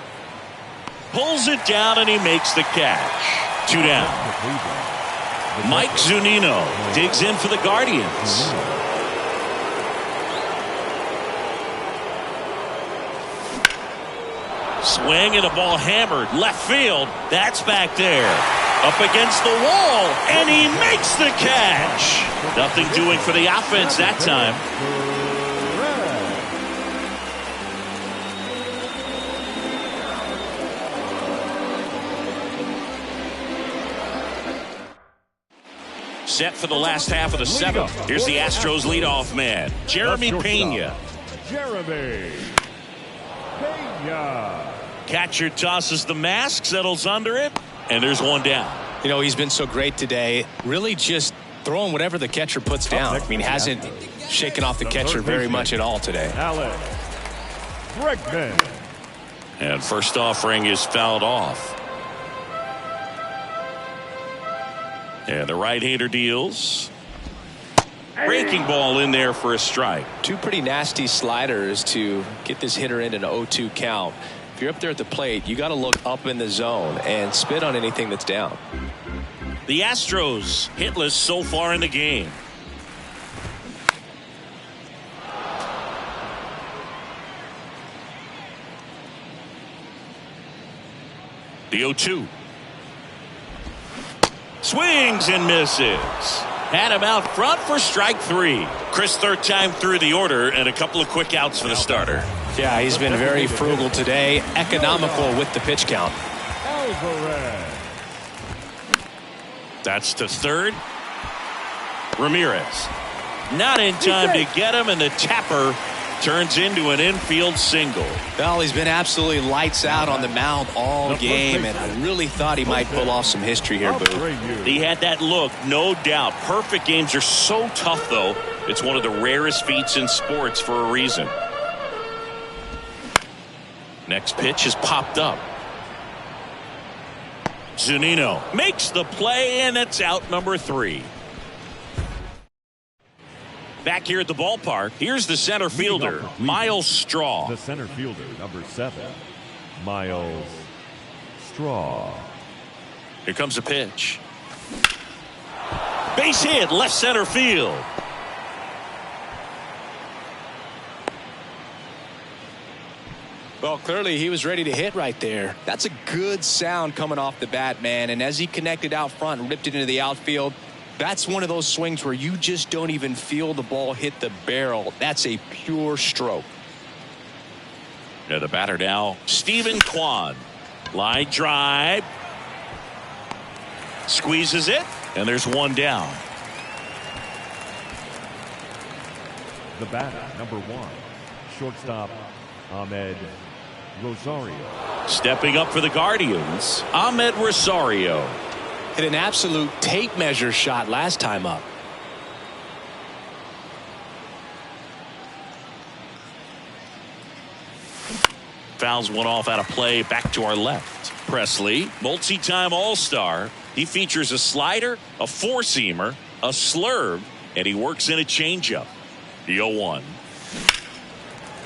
Pulls it down and he makes the catch. 2 down. Mike Zunino digs in for the Guardians. Swing and a ball hammered left field. That's back there. Up against the wall, and he makes the catch. Nothing doing for the offense that time. Set for the last half of the 7th. Here's the Astros leadoff man, Jeremy Pena. Jeremy Pena. Catcher tosses the mask, settles under it, and there's 1 down. You know, he's been so great today. Really just throwing whatever the catcher puts down. I mean, hasn't shaken off the catcher very much at all today. Alex Bregman. And first offering is fouled off. And the right-hander deals. Breaking ball in there for a strike. 2 pretty nasty sliders to get this hitter in an 0-2 count. If you're up there at the plate, you got to look up in the zone and spit on anything that's down. The Astros hitless so far in the game. The 0-2. Swings and misses. Had him out front for strike 3. Chris, 3rd time through the order, and a couple of quick outs for the starter. Yeah, he's been very frugal today. Economical with the pitch count. Alvarez. That's to 3rd. Ramirez. Not in time to get him, and the tapper turns into an infield single. Well, he's been absolutely lights out on the mound all game, and I really thought he might pull off some history here, Boo. He had that look, no doubt. Perfect games are so tough, though. It's one of the rarest feats in sports for a reason. Next pitch is popped up. Zunino makes the play, and it's out number 3. Back here at the ballpark, here's the center fielder, Miles Straw. The center fielder, number 7, Miles Straw. Here comes a pitch. Base hit, left center field. Well, clearly he was ready to hit right there. That's a good sound coming off the bat, man. And as he connected out front and ripped it into the outfield, that's one of those swings where you just don't even feel the ball hit the barrel. That's a pure stroke. Yeah, the batter now, Stephen Kwan. Line drive. Squeezes it, and there's 1 down. The batter, number 1, shortstop Ahmed Rosario. Stepping up for the Guardians, Ahmed Rosario. Hit an absolute tape measure shot last time up. Fouls one off out of play, back to our left. Presley, multi-time All-Star. He features a slider, a four-seamer, a slurve, and he works in a changeup. The 0-1.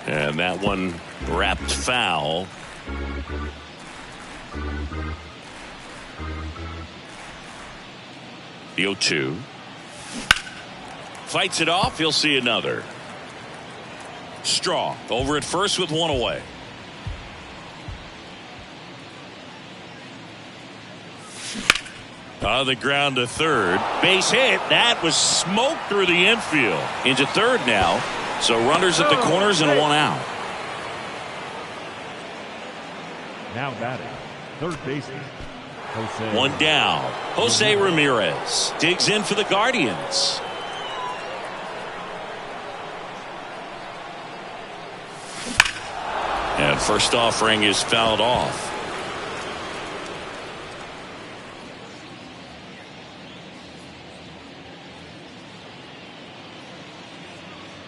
And that one wrapped foul. The 0-2. Fights it off. He'll see another. Straw over at first with 1 away. On the ground to third. Base hit. That was smoke through the infield. Into third now. So runners at the corners and 1 out. Now batting, third baseman, Jose. 1 down. Jose Ramirez digs in for the Guardians. And first offering is fouled off.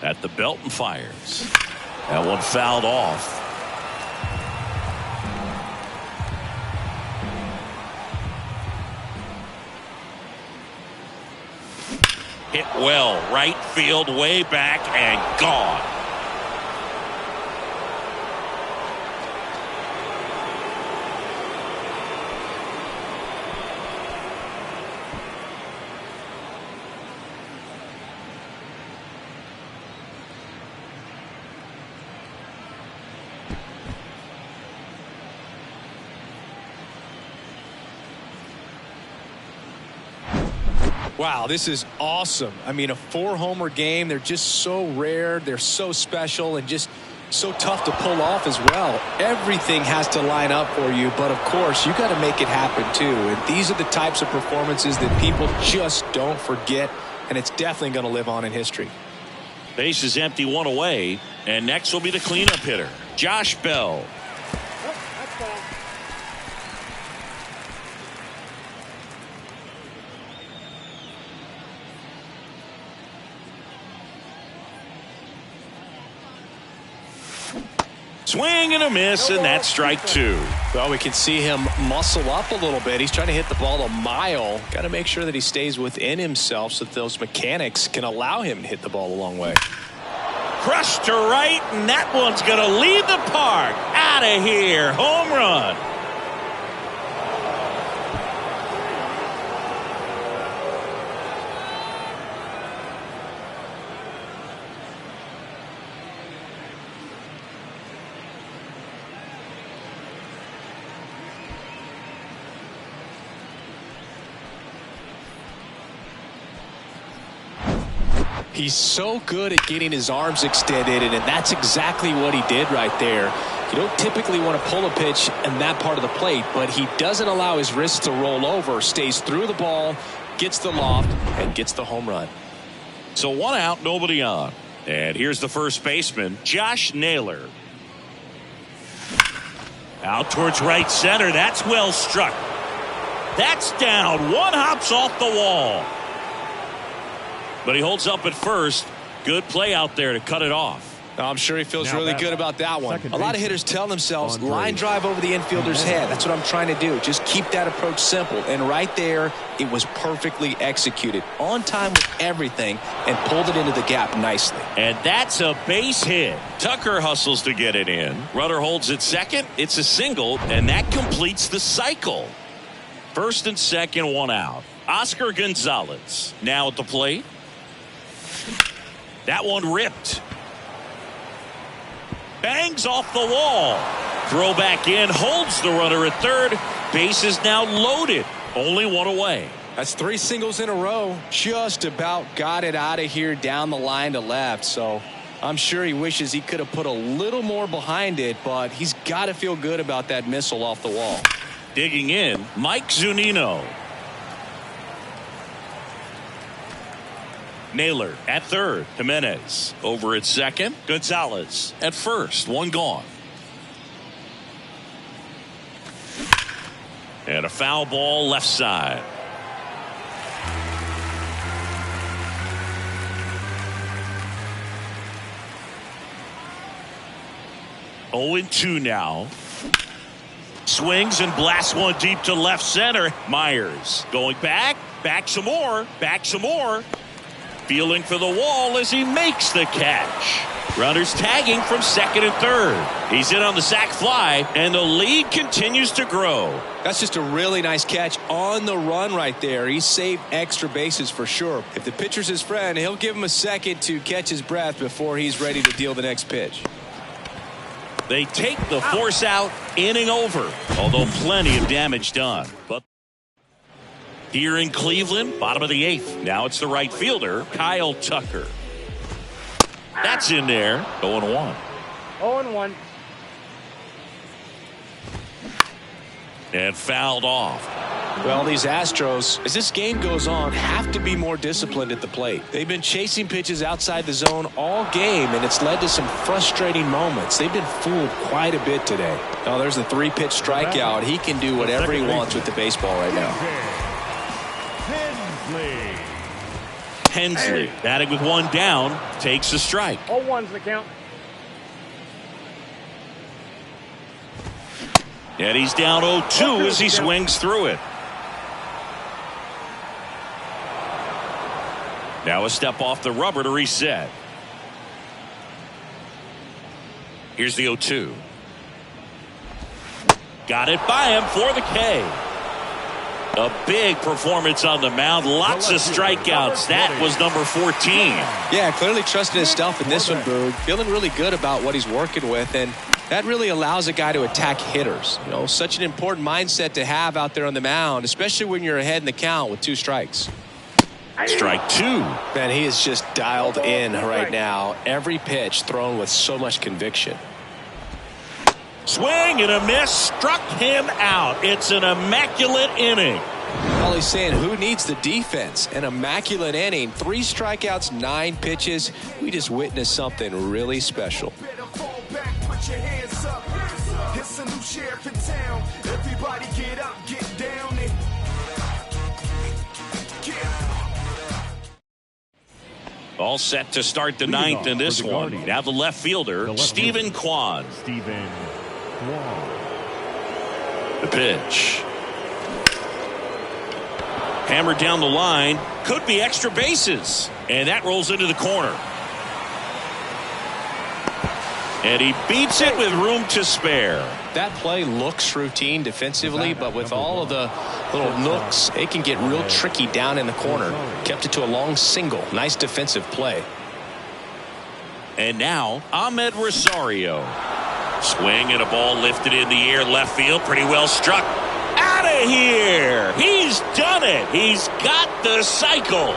at the belt and fires. That one fouled off. Hit well, right field, way back, and gone. Wow, this is awesome. I mean, a 4-homer game. They're just so rare. They're so special and just so tough to pull off as well. Everything has to line up for you, but of course, you got to make it happen too. And these are the types of performances that people just don't forget, and it's definitely going to live on in history. Base is empty, one away, and next will be the cleanup hitter, Josh Bell. Swing and a miss, and that's strike 2. Well, we can see him muscle up a little bit. He's trying to hit the ball a mile. Got to make sure that he stays within himself so that those mechanics can allow him to hit the ball a long way. Crushed to right, and that one's going to leave the park. Out of here. Home run. He's so good at getting his arms extended, and that's exactly what he did right there. You don't typically want to pull a pitch in that part of the plate, but he doesn't allow his wrists to roll over, stays through the ball, gets the loft, and gets the home run. So 1 out, nobody on. And here's the first baseman, Josh Naylor. Out towards right center. That's well struck. That's down. One hops off the wall. But he holds up at first. Good play out there to cut it off. I'm sure he feels Now really that good about that one. second A lot of baseman, hitters tell themselves, Andre. line drive over the infielder's head. That's what I'm trying to do. Just keep that approach simple. And right there, it was perfectly executed. On time with everything and pulled it into the gap nicely. And that's a base hit. Tucker hustles to get it in. Runner holds at second. It's a single, and that completes the cycle. First and second, 1 out. Oscar Gonzalez now at the plate. That one ripped. Bangs off the wall. Throw back in, holds the runner at third. Base is now loaded. Only 1 away. That's 3 singles in a row. Just about got it out of here down the line to left. So I'm sure he wishes he could have put a little more behind it, but he's got to feel good about that missile off the wall. Digging in, Mike Zunino. Naylor at third. Jimenez over at second. Gonzalez at first. 1 gone. And a foul ball left side. Oh and 2 now. Swings and blasts one deep to left center. Myers going back some more, feeling for the wall as he makes the catch. Runners tagging from second and third. He's in on the sac fly, and the lead continues to grow. That's just a really nice catch on the run right there. He saved extra bases for sure. If the pitcher's his friend, he'll give him a second to catch his breath before he's ready to deal the next pitch. They take the force out, inning over, although plenty of damage done. But here in Cleveland, bottom of the 8th. Now it's the right fielder, Kyle Tucker. That's in there. 0-1. 0-1. And fouled off. Well, these Astros, as this game goes on, have to be more disciplined at the plate. They've been chasing pitches outside the zone all game, and it's led to some frustrating moments. They've been fooled quite a bit today. Oh, there's the 3-pitch strikeout. He can do whatever he wants with the baseball right now. Hensley batting with one down, takes a strike. 0-1's the count. And he's down 0-2 as he swings through it. Now a step off the rubber to reset. Here's the 0-2. Got it by him for the K. A big performance on the mound. Lots of strikeouts. That was number 14. Yeah, clearly trusting his stuff in this one, Boog. Feeling really good about what he's working with, and that really allows a guy to attack hitters. You know, such an important mindset to have out there on the mound, especially when you're ahead in the count with 2 strikes. Strike 2. Man, he is just dialed in right now. Every pitch thrown with so much conviction. Swing and a miss, struck him out. It's an immaculate inning. All he's saying, who needs the defense? An immaculate inning, 3 strikeouts, 9 pitches. We just witnessed something really special. It's a new sheriff in town. Everybody get up, get down and All set to start the ninth in this one. Now the left fielder, Stephen Kwan. The pitch. Hammered down the line. Could be extra bases. And that rolls into the corner. And he beats it with room to spare. That play looks routine defensively, but with all of the little nooks, it can get real tricky down in the corner. Kept it to a long single. Nice defensive play. And now Ahmed Rosario. Swing and a ball lifted in the air left field. Pretty well struck. Out of here. He's done it. He's got the cycle.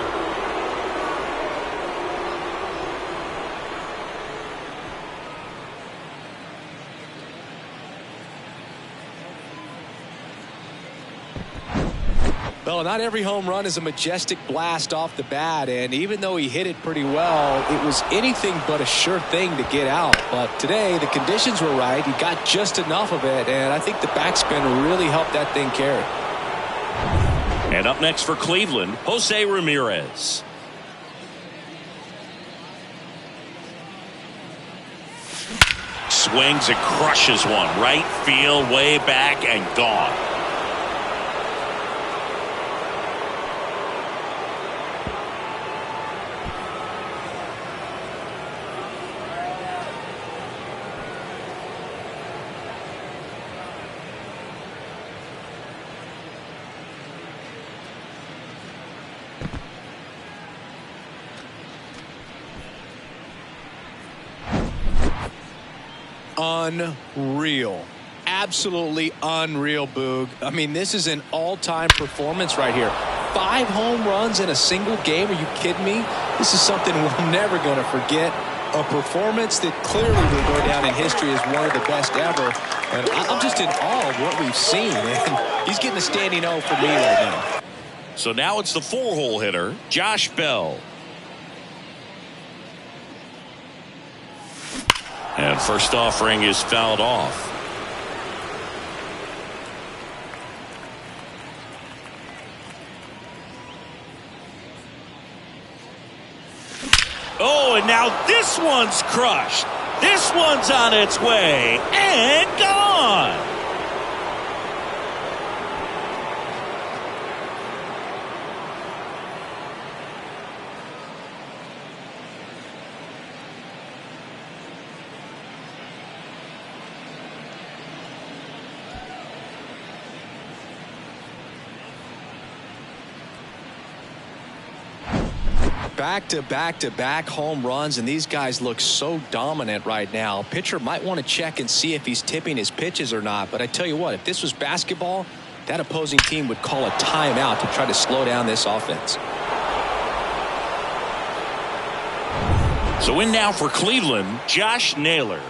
Well, not every home run is a majestic blast off the bat, and even though he hit it pretty well, it was anything but a sure thing to get out. But today, the conditions were right. He got just enough of it, and I think the backspin really helped that thing carry. And up next for Cleveland, Jose Ramirez. Swings and crushes one. Right field, way back, and gone. Unreal. Absolutely unreal, Boog. I mean, this is an all-time performance right here. 5 home runs in a single game. Are you kidding me? This is something we're never going to forget. A performance that clearly will go down in history as one of the best ever. And I'm just in awe of what we've seen. And he's getting a standing O for me right now. So now it's the 4-hole hitter, Josh Bell. And first offering is fouled off. Oh, and now this one's crushed. This one's on its way and gone. Back-to-back-to-back home runs, and these guys look so dominant right now. Pitcher might want to check and see if he's tipping his pitches or not, but I tell you what, if this was basketball, that opposing team would call a timeout to try to slow down this offense. So in now for Cleveland, Josh Naylor.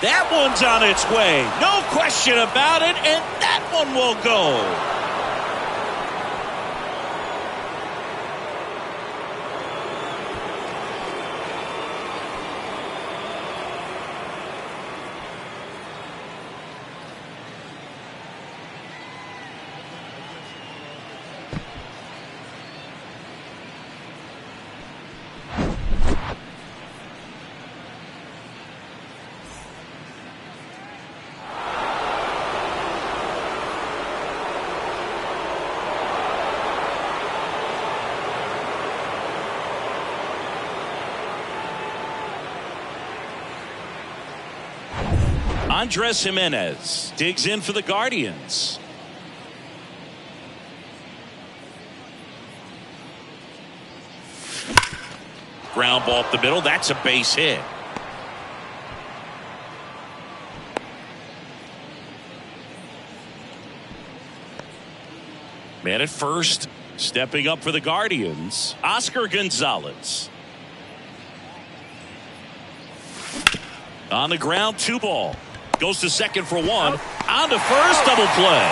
That one's on its way. No question about it, and that one will go. Andres Jimenez digs in for the Guardians. Ground ball up the middle. That's a base hit. Man at first, stepping up for the Guardians, Oscar Gonzalez. On the ground, 2 ball. Goes to second for 1. On to first, double play.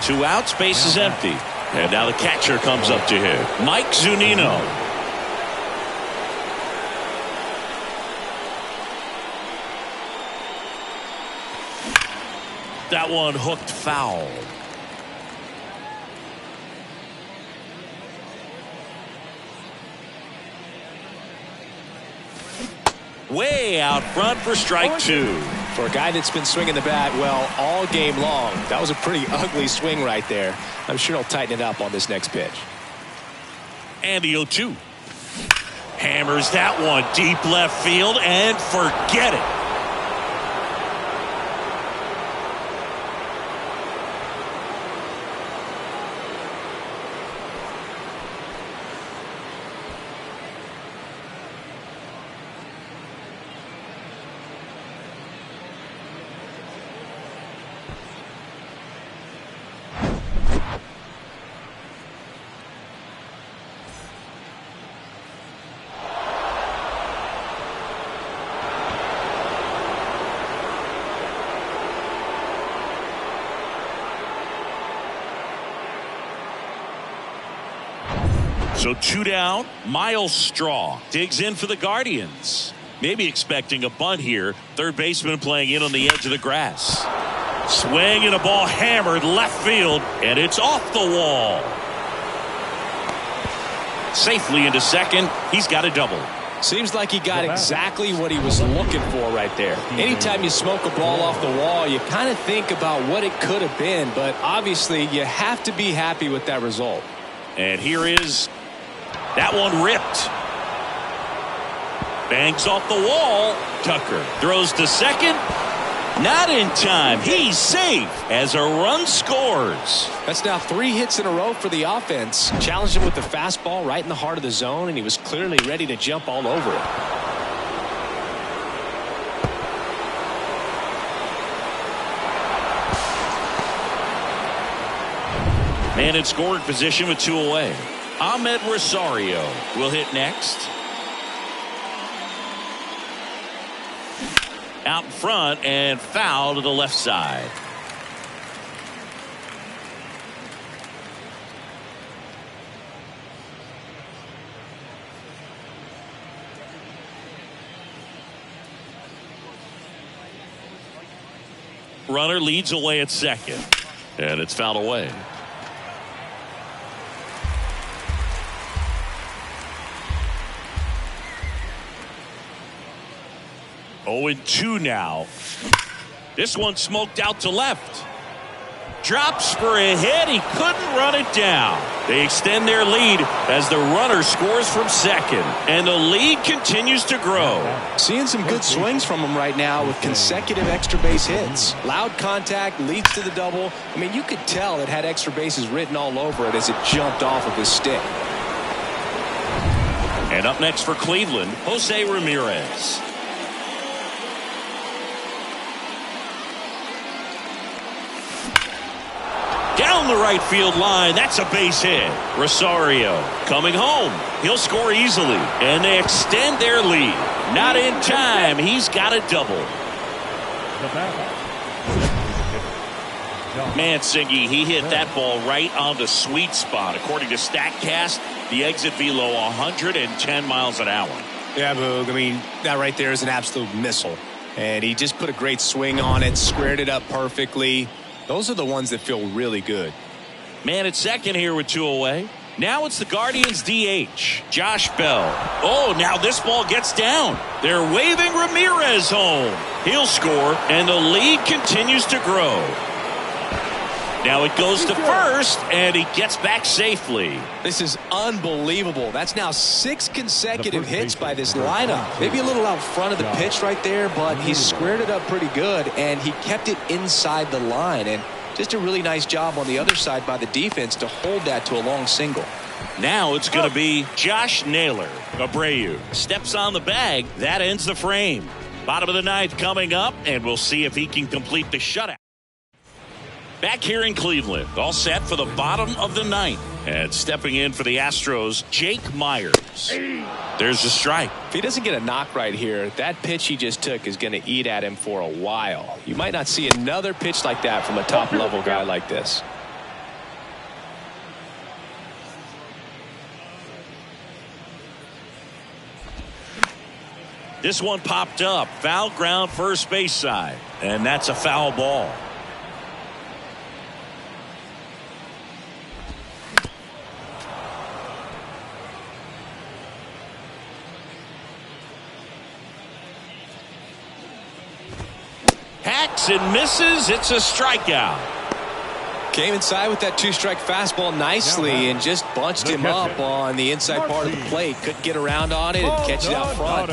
2 outs, base is empty. And now the catcher comes up to him, Mike Zunino. That one hooked foul. Way out front for strike 2. For a guy that's been swinging the bat well all game long, that was a pretty ugly swing right there. I'm sure he'll tighten it up on this next pitch. And the 0-2. Hammers that one deep left field and forget it. So 2 down. Miles Straw digs in for the Guardians. Maybe expecting a bunt here. Third baseman playing in on the edge of the grass. Swing and a ball hammered left field, and it's off the wall. Safely into second. He's got a double. Seems like he got exactly what he was looking for right there. Anytime you smoke a ball off the wall, you kind of think about what it could have been, but obviously you have to be happy with that result. And here is that one ripped. Bangs off the wall. Tucker throws to second. Not in time. He's safe as a run scores. That's now 3 hits in a row for the offense. Challenged him with the fastball right in the heart of the zone, and he was clearly ready to jump all over it. Man in scoring position with 2 away. Ahmed Rosario will hit next. Out in front and foul to the left side. Runner leads away at second, and it's fouled away. Oh, and 2 now. This one smoked out to left. Drops for a hit. He couldn't run it down. They extend their lead as the runner scores from second, and the lead continues to grow. Seeing some good swings from him right now with consecutive extra base hits. Loud contact leads to the double. I mean, you could tell it had extra bases written all over it as it jumped off of his stick. And up next for Cleveland, Jose Ramirez. Down the right field line. That's a base hit. Rosario coming home. He'll score easily. And they extend their lead. Not in time. He's got a double. Mancini, he hit that ball right on the sweet spot. According to StatCast, the exit velo 110 miles an hour. Yeah, Boog. I mean, that right there is an absolute missile. And he just put a great swing on it, squared it up perfectly. Those are the ones that feel really good. Man at second here with 2 away. Now it's the Guardians DH, Josh Bell. Oh, now this ball gets down. They're waving Ramirez home. He'll score, and the lead continues to grow. Now it goes to first, and he gets back safely. This is unbelievable. That's now 6 consecutive hits by this lineup. Maybe a little out front of the pitch right there, but he squared it up pretty good, and he kept it inside the line. And just a really nice job on the other side by the defense to hold that to a long single. Now it's going to be Josh Naylor. Abreu steps on the bag. That ends the frame. Bottom of the ninth coming up, and we'll see if he can complete the shutout. Back here in Cleveland, all set for the bottom of the ninth. And stepping in for the Astros, Jake Myers. There's a strike. If he doesn't get a knock right here, that pitch he just took is going to eat at him for a while. You might not see another pitch like that from a top-level guy like this. This one popped up. Foul ground first base side. And that's a foul ball. Hacks and misses. It's a strikeout. Came inside with that 2-strike fastball nicely and just bunched him up on the inside part of the plate. Couldn't get around on it and catch it out front.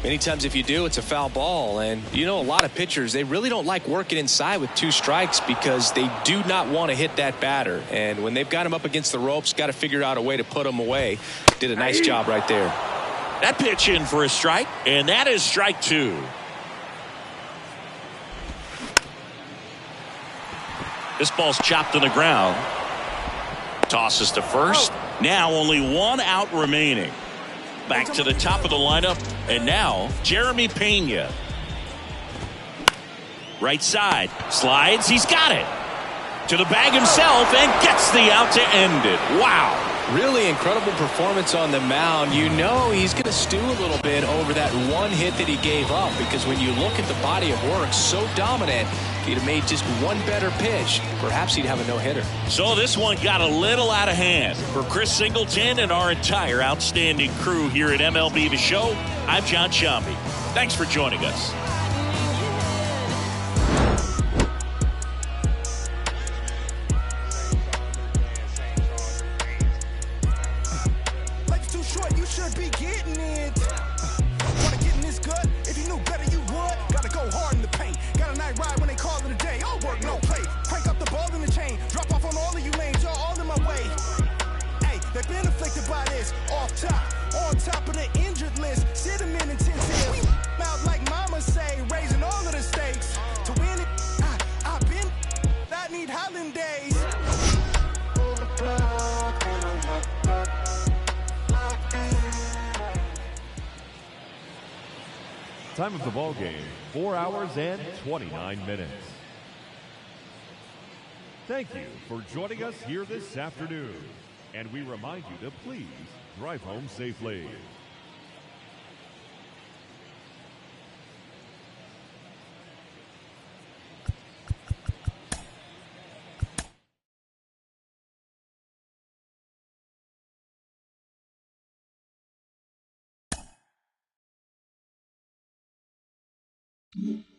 Many times if you do, it's a foul ball. And you know, a lot of pitchers, they really don't like working inside with 2 strikes because they do not want to hit that batter. And when they've got him up against the ropes, got to figure out a way to put him away. Did a nice job right there. That pitch in for a strike, and that is strike 2. This ball's chopped to the ground. Tosses to first. Now only 1 out remaining. Back to the top of the lineup. And now Jeremy Pena. Right side. Slides. He's got it. To the bag himself and gets the out to end it. Wow. Really incredible performance on the mound. You know he's going to stew a little bit over that 1 hit that he gave up, because when you look at the body of work, so dominant, if he'd have made just 1 better pitch, perhaps he'd have a no-hitter. So this one got a little out of hand. For Chris Singleton and our entire outstanding crew here at MLB The Show, I'm John Shambi. Thanks for joining us. On top of the injured list, sit him in intensive. We out like mama say, raising all of the stakes. To win it, I've been, I need holidays. Time of the ball game, 4 hours and 29 minutes. Thank you for joining us here this afternoon. And we remind you to please drive home safely. Mm-hmm.